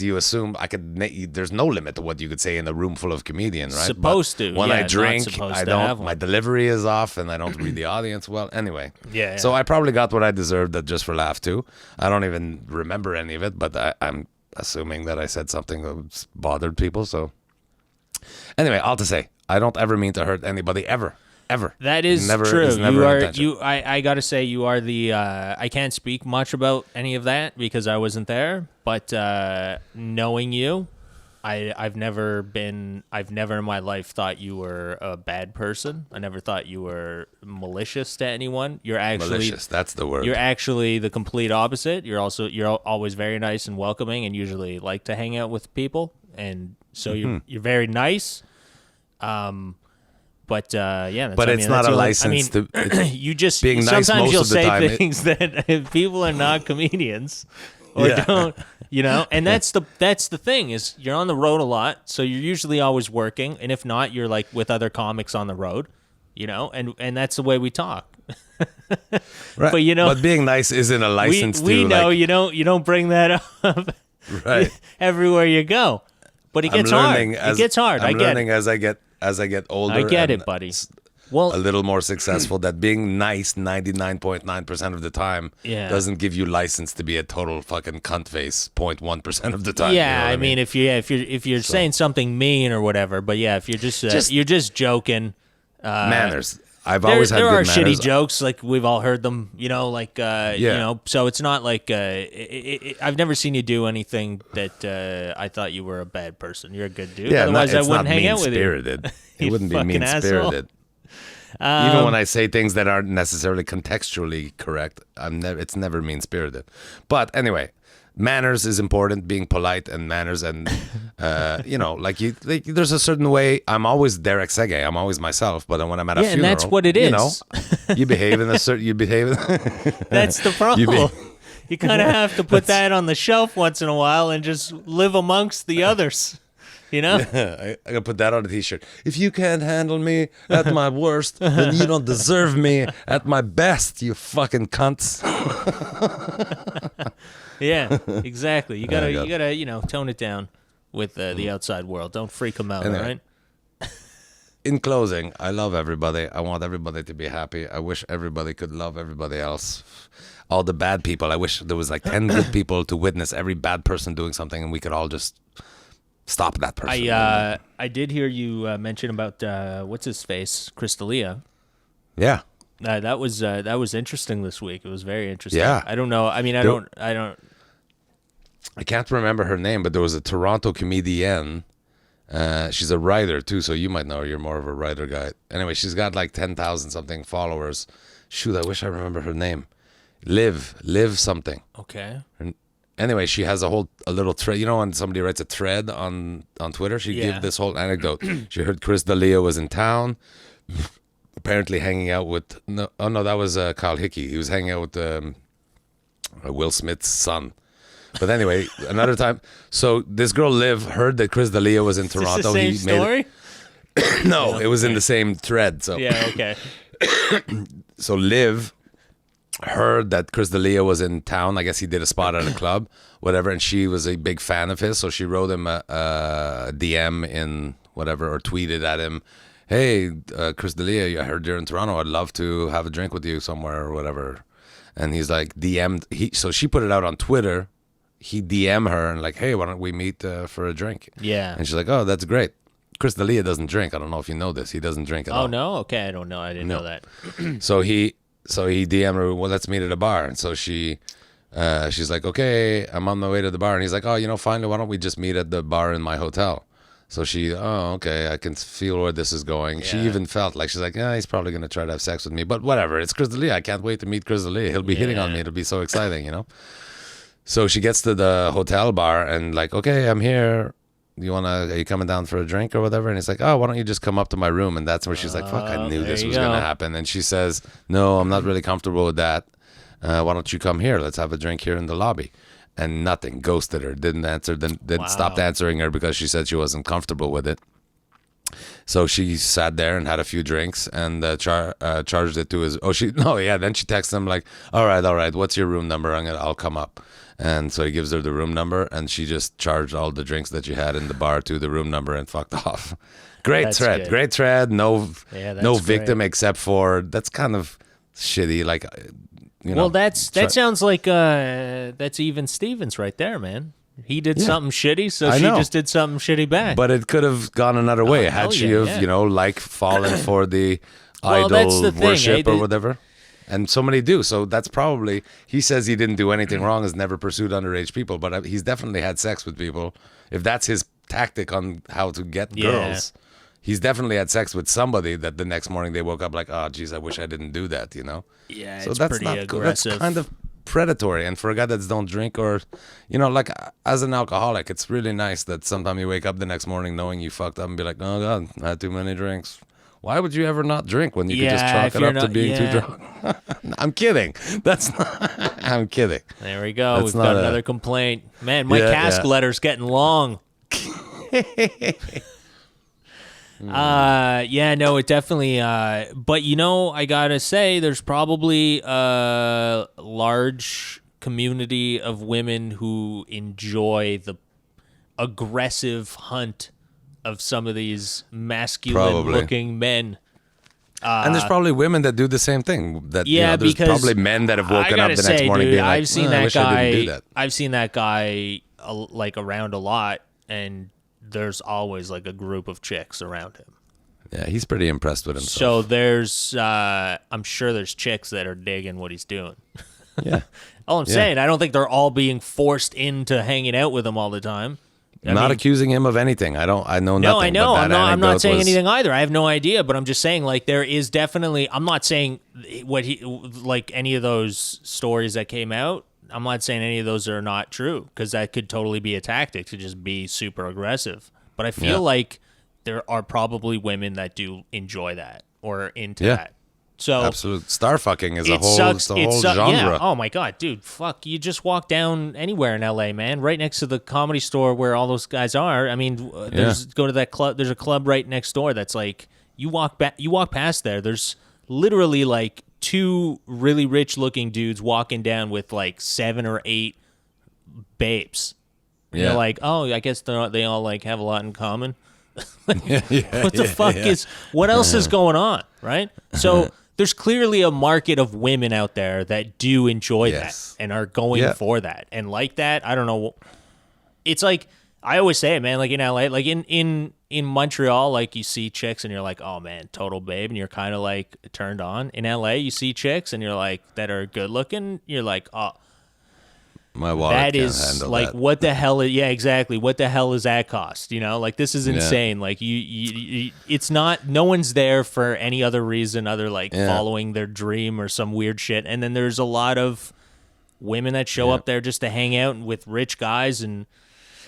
you assume there's no limit to what you could say in a room full of comedians, right? Supposed to. When I drink, I don't, my delivery is off and I don't read the audience well. Anyway. Yeah. So I probably got what I deserved at Just for Laugh too. I don't even remember any of it, but I'm assuming that I said something that bothered people, so. Anyway, all to say, I don't ever mean to hurt anybody ever. That is true. I gotta say, you are the. I can't speak much about any of that because I wasn't there. But knowing you, I've never in my life thought you were a bad person. I never thought you were malicious to anyone. You're actually malicious. That's the word. You're actually the complete opposite. You're always very nice and welcoming, and usually like to hang out with people. And so you're very nice. But it's not a license to. You just being nice sometimes most you'll of the say time, things that if people are not comedians or don't, and that's the thing is you're on the road a lot, so you're usually always working, and if not, you're like with other comics on the road, and that's the way we talk. Right. But being nice isn't a license. We know you don't bring that up right everywhere you go, but it gets hard. It gets hard. I'm learning as I get older. I get it, buddy. Well, a little more successful. That being nice 99.9% of the time doesn't give you license to be a total fucking cunt face 0.1% of the time. Yeah, I mean, if you're saying something mean or whatever, but if you're just joking, manners. I've always had there good are manners. Shitty jokes, like we've all heard them, so it's not like I've never seen you do anything that I thought you were a bad person. You're a good dude. Yeah, otherwise I wouldn't hang out with you. It wouldn't be mean-spirited. Even when I say things that aren't necessarily contextually correct, it's never mean-spirited. But anyway, manners is important, being polite and manners, and there's a certain way. I'm always Derek Seguin. I'm always myself. But when I'm at a funeral, and that's what it is. You behave in a certain. You behave. That's the problem. You kind of have to put that on the shelf once in a while and just live amongst the others. You know? I gotta put that on a t-shirt. If you can't handle me at my worst, then you don't deserve me at my best, you fucking cunts. Yeah, exactly. You gotta, tone it down with the outside world. Don't freak them out, Anyway. all right? In closing, I love everybody. I want everybody to be happy. I wish everybody could love everybody else. All the bad people, I wish there was like 10 good people to witness every bad person doing something and we could all just stop that person. I did hear you mention about what's his face, Crystalia. Yeah. That was interesting this week. It was very interesting. Yeah. I don't know. I mean, I don't. I can't remember her name, but there was a Toronto comedienne. She's a writer too, so you might know her. You're more of a writer guy. Anyway, she's got like 10,000 something followers. Shoot, I wish I remember her name. Liv something. Okay. Anyway, she has a little thread. You know when somebody writes a thread on Twitter? She gave this whole anecdote. She heard Chris D'Elia was in town, apparently hanging out with... that was Kyle Hickey. He was hanging out with Will Smith's son. But anyway, another time. So this girl, Liv, heard that Chris D'Elia was in Toronto. Is this the same story? No, it was in the same thread. So Yeah, okay. So Liv heard that Chris D'Elia was in town. I guess he did a spot at a club, whatever, and she was a big fan of his. So she wrote him a DM in whatever, or tweeted at him, "Hey, Chris D'Elia, I heard you're in Toronto. I'd love to have a drink with you somewhere or whatever." And he's like, so she put it out on Twitter. He DM her and like, "Hey, why don't we meet for a drink?" Yeah. And she's like, "Oh, that's great." Chris D'Elia doesn't drink. I don't know if you know this. He doesn't drink at all. Oh, no? Okay, I don't know. I didn't know that. So he DM'd her, "Well, let's meet at a bar." And so she's like, "Okay, I'm on my way to the bar." And he's like, "Oh, finally, why don't we just meet at the bar in my hotel?" So okay, I can feel where this is going. Yeah. She even felt like, she's like, "Yeah, he's probably going to try to have sex with me. But whatever, it's Chris D'Elia. I can't wait to meet Chris D'Elia. He'll be hitting on me. It'll be so exciting, So she gets to the hotel bar and like, "Okay, I'm here. Are you coming down for a drink or whatever?" And he's like, "Oh, why don't you just come up to my room?" And that's where she's like, "Fuck, I knew this was going to happen." And she says, "No, I'm not really comfortable with that. Why don't you come here? Let's have a drink here in the lobby." And nothing, ghosted her, didn't answer, then stopped answering her because she said she wasn't comfortable with it. So she sat there and had a few drinks and charged it to his. Then she texts him like, all right, what's your room number? I'll come up. And so he gives her the room number, and she just charged all the drinks that she had in the bar to the room number and fucked off. Great thread. No victim except for, that's kind of shitty. Like, that sounds like that's Even Stevens right there, man. He did something shitty, so she just did something shitty back. But it could have gone another way had she fallen for the idol worship or whatever. And so many do. So that's probably, he says he didn't do anything wrong, has never pursued underage people, but he's definitely had sex with people. If that's his tactic on how to get girls, he's definitely had sex with somebody that the next morning they woke up like, "Oh, geez, I wish I didn't do that," Yeah, so it's that's pretty not aggressive. That's kind of predatory. And for a guy that don't drink, or like as an alcoholic, it's really nice that sometimes you wake up the next morning knowing you fucked up and be like, "Oh God, I had too many drinks." Why would you ever not drink when you could just chalk it up to being too drunk? I'm kidding. I'm kidding. There we go. We've got another complaint. Man, my cask letter's getting long. It definitely, but I gotta say, there's probably a large community of women who enjoy the aggressive hunt of some of these masculine-looking men. And there's probably women that do the same thing. There's probably men that have woken up the next morning and be like, I've seen that guy. I didn't do that. I've seen that guy around a lot, and there's always like a group of chicks around him. Yeah, he's pretty impressed with himself. So there's, I'm sure there's chicks that are digging what he's doing. Yeah. All I'm saying, I don't think they're all being forced into hanging out with him all the time. I mean, accusing him of anything. I know nothing. No, I know. I'm not saying was... anything either. I have no idea, but I'm just saying, like, there is definitely. I'm not saying any of those stories that came out. I'm not saying any of those are not true, because that could totally be a tactic to just be super aggressive. But I feel like there are probably women that do enjoy that or into that. So absolute star fucking is it whole sucks. it's a whole genre. Yeah. Oh my god, dude, fuck! You just walk down anywhere in LA, man, right next to the Comedy Store where all those guys are. I mean, go to that club. There's a club right next door that's like you walk past there. There's literally like 2 really rich looking dudes walking down with like 7 or 8 babes. And you're like, oh, I guess they all like have a lot in common. What the fuck is? What else is going on, right? So. There's clearly a market of women out there that do enjoy that and are going for that and like that. I don't know. It's like I always say it, man. Like in LA, like in Montreal, like you see chicks and you're like, oh man, total babe, and you're kind of like turned on. In LA, you see chicks and you're like that are good looking. You're like, oh, my wallet that can't is handle like that. what the hell is exactly what the hell is that cost, like this is insane. Like you it's not, no one's there for any other reason other like following their dream or some weird shit. And then there's a lot of women that show up there just to hang out with rich guys. And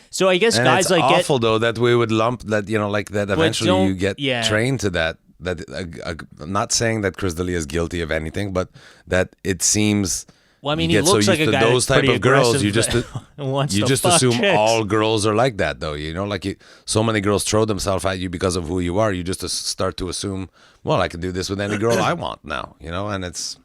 so I guess guys it's like awful though that we would lump that, like that eventually you get trained to that I'm not saying that Chris D'Elia is guilty of anything, but that it seems. Well, I mean, he looks like a guy those that's type of girls. You just wants you to just fuck assume chicks. all girls are like that, though. Like so many girls throw themselves at you because of who you are. You just start to assume, well, I can do this with any girl I want now. And it's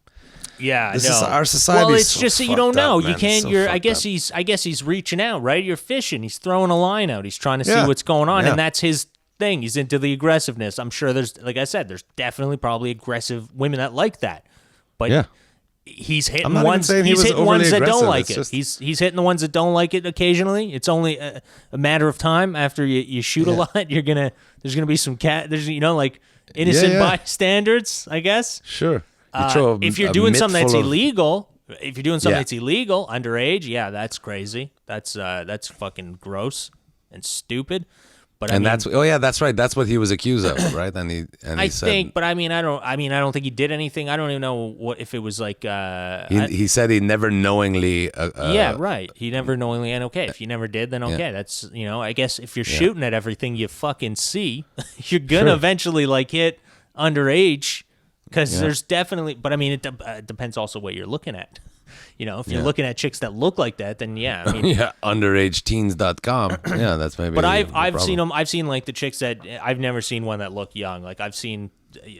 this is our society. Well, it's just that you don't know. You can't. So I guess he's reaching out, right? You're fishing. He's throwing a line out. He's trying to see what's going on, and that's his thing. He's into the aggressiveness. I'm sure there's, like I said, there's definitely probably aggressive women that like that, but he's hitting ones. He's hitting ones that don't like it. He's hitting the ones that don't like it occasionally. It's only a matter of time after you shoot a lot. There's gonna be some there's like innocent bystanders, I guess. Sure. If you're doing something that's illegal, underage, that's crazy. That's fucking gross and stupid. But that's right. That's what he was accused of, right? And he said, but I don't think he did anything. I don't even know what if it was like. He said he never knowingly. Right. He never knowingly, and okay, if you never did, then okay. That's I guess if you're shooting at everything you fucking see, you're gonna eventually like hit underage, because there's definitely. But I mean, it depends also what you're looking at. If you're looking at chicks that look like that, then underageteens.com. Yeah, that's maybe. But I've seen them. I've seen like the chicks that I've never seen one that look young. Like I've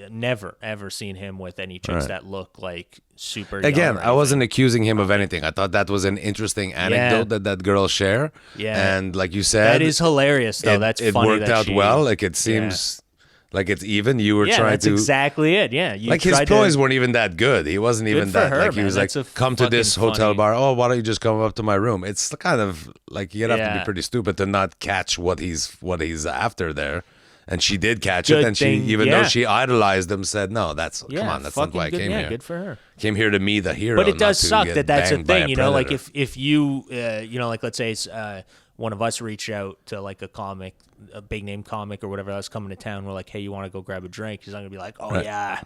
never ever seen him with any chicks that look like super. Again, young I wasn't accusing him of anything. I thought that was an interesting anecdote that girl share. Yeah, and like you said, that is hilarious though. That's it funny. worked out well. Like it seems. Like it's even. You were trying that's to. Exactly it. Yeah. Like his ploys weren't even that good. He wasn't even that. Her, like he was like, come to this hotel bar. Oh, why don't you just come up to my room? It's kind of like you'd have to be pretty stupid to not catch what he's after there. And she did catch it, and she, even though she idolized him, said, "No, come on, that's not why I came here. Good for her. Came here to meet the hero." But it does suck that's a thing, Like if you, like let's say it's, one of us reached out to like a comic, a big name comic or whatever that's coming to town. We're like, hey, you want to go grab a drink? He's not gonna be like, oh yeah,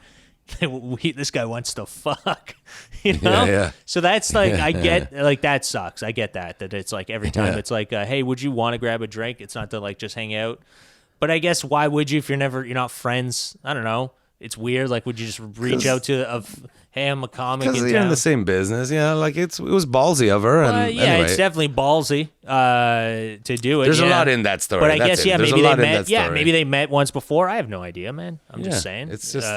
this guy wants to fuck, Yeah. So that's like, I get like that sucks. I get that it's like every time it's like, hey, would you want to grab a drink? It's not to like just hang out. But I guess why would you if you're not friends? I don't know. It's weird. Like, would you just reach out to hey, I'm a comic in town? Because you're in the same business. Yeah, like it was ballsy of her. And anyway. It's definitely ballsy to do it. There's a lot in that story. But I guess maybe they met. Yeah, maybe they met once before. I have no idea, man. I'm just saying. It's just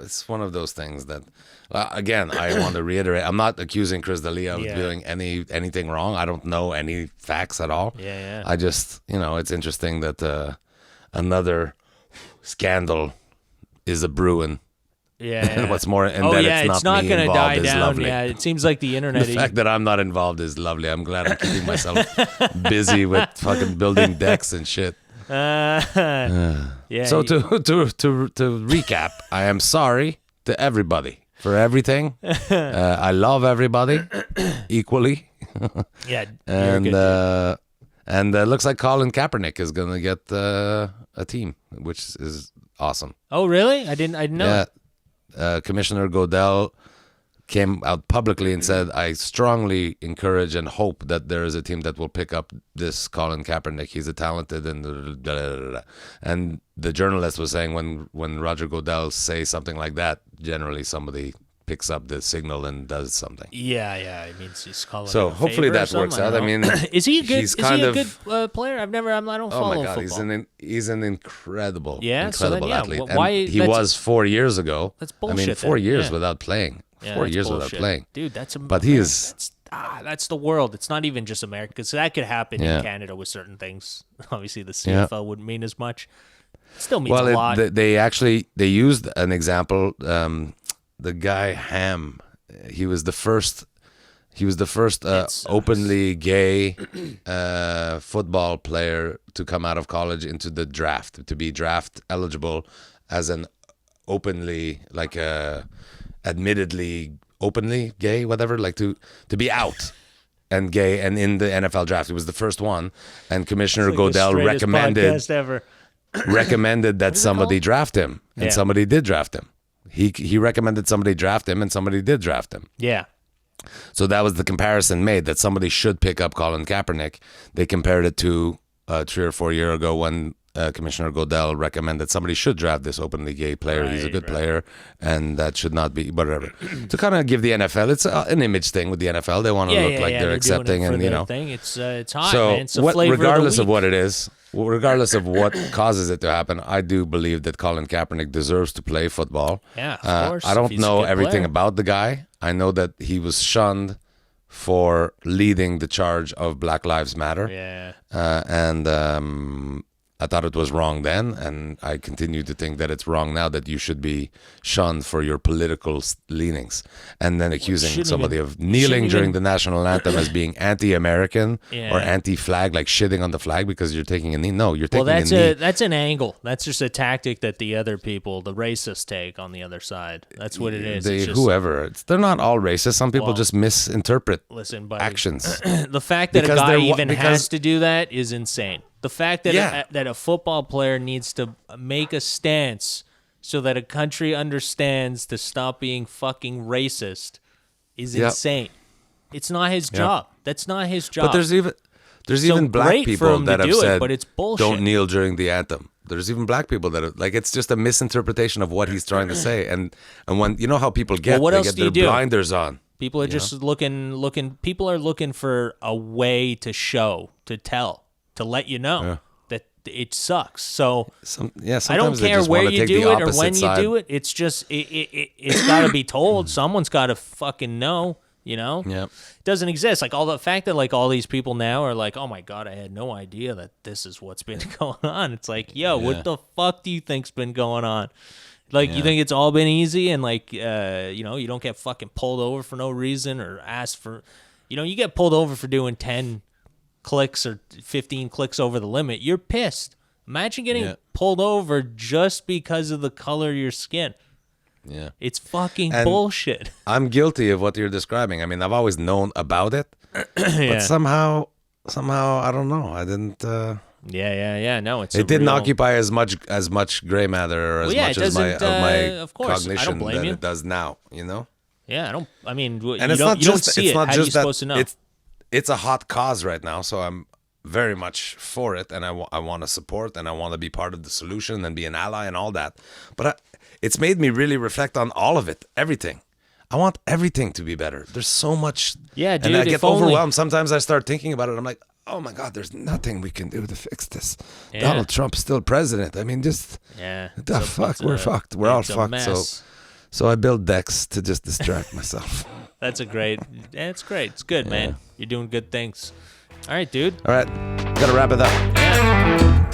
it's one of those things that. Again, I want to reiterate. I'm not accusing Chris D'Elia of doing anything wrong. I don't know any facts at all. Yeah. I just it's interesting that another scandal is a brewing. Yeah. What's more, and that it's not going to die down. Lovely. Yeah, it seems like the internet. The fact that I'm not involved is lovely. I'm glad I'm keeping myself busy with fucking building decks and shit. So to recap, I am sorry to everybody for everything. I love everybody equally. And it looks like Colin Kaepernick is going to get a team, which is awesome. Oh, really? I didn't know. Yeah. Commissioner Goodell came out publicly and said, I strongly encourage and hope that there is a team that will pick up this Colin Kaepernick. He's a talented and the journalist was saying when Roger Goodell says something like that, generally somebody picks up the signal and does something. Yeah. I mean, he's calling. So hopefully that works out. I mean, is he a good? He's is he a good player? I don't follow oh my God, football. he's an incredible, Yeah, so then, athlete. why? And he was 4 years ago. That's bullshit. I mean, 4 years Yeah. without playing. Yeah, 4 that's years bullshit. without playing, dude. That's But he is. That's the world. It's not even just America, because that could happen in Canada with certain things. Obviously, the CFL wouldn't mean as much. It still means a lot. They used an example. The guy Ham, he was the first openly gay football player to come out of college into the draft, to be draft eligible as an openly, like admittedly openly gay, whatever, like to be out and gay and in the NFL draft. He was the first one, and Commissioner Goodell recommended that somebody draft him, and somebody did draft him. He recommended somebody draft him, and somebody did draft him. Yeah. So that was the comparison made, that somebody should pick up Colin Kaepernick. They compared it to 3 or 4 years ago when Commissioner Goodell recommended somebody should draft this openly gay player. He's a good player, and that should not be whatever. To kind of give the NFL, it's an image thing with the NFL. They want to look like they're accepting, and thing. It's hot, so man. It's the flavor regardless of the week. what it is, regardless of what causes it to happen, I do believe that Colin Kaepernick deserves to play football. Yeah, of course. I don't know everything player. about the guy. I know that he was shunned for leading the charge of Black Lives Matter. Yeah. And I thought it was wrong then, and I continue to think that it's wrong now, that you should be shunned for your political leanings. And then accusing somebody of kneeling during the national anthem as being anti-American or anti-flag, like shitting on the flag because you're taking a knee. No, you're taking a knee. That's an angle. That's just a tactic that the other people, the racists, take on the other side. That's what it is. They're not all racist. Some people just misinterpret actions. The fact that a guy even has to do that is insane. The fact that that a football player needs to make a stance so that a country understands to stop being fucking racist is insane. It's not his job. That's not his job. But there's even black people that have said, but it's bullshit. Don't kneel during the anthem. There's even black people that are, like, it's just a misinterpretation of what he's trying to say. And when you know how people get, what they else get do you their do? blinders on. People are just looking. People are looking for a way to show, to tell, to let you know that it sucks. So I don't care where you do it or when you do it. It's just it's got to be told. Someone's got to fucking know. You know, it doesn't exist. Like all the fact that like all these people now are like, oh my God, I had no idea that this is what's been going on. It's like, yo, what the fuck do you think's been going on? Like, you think it's all been easy and like, you don't get fucking pulled over for no reason or asked for, you get pulled over for doing 10 clicks or 15 clicks over the limit. You're pissed. Imagine getting pulled over just because of the color of your skin. Yeah. It's fucking bullshit. I'm guilty of what you're describing. I mean, I've always known about it, but somehow, I don't know. I didn't. No, it didn't occupy as much gray matter or as much as my of course, cognition that it does now. Yeah, I don't. I mean, and you don't see it. How are you supposed to know? It's a hot cause right now, so I'm very much for it, and I want to support, and I want to be part of the solution and be an ally and all that. But it's made me really reflect on all of it, everything. I want everything to be better. There's so much. Yeah, dude. And I get overwhelmed. Sometimes I start thinking about it. I'm like, oh my God, there's nothing we can do to fix this. Yeah. Donald Trump's still president. I mean, just the fuck, we're fucked. We're all fucked. So I build decks to just distract myself. It's great. It's good, man. You're doing good things. All right, dude. All right, gotta wrap it up. Yeah.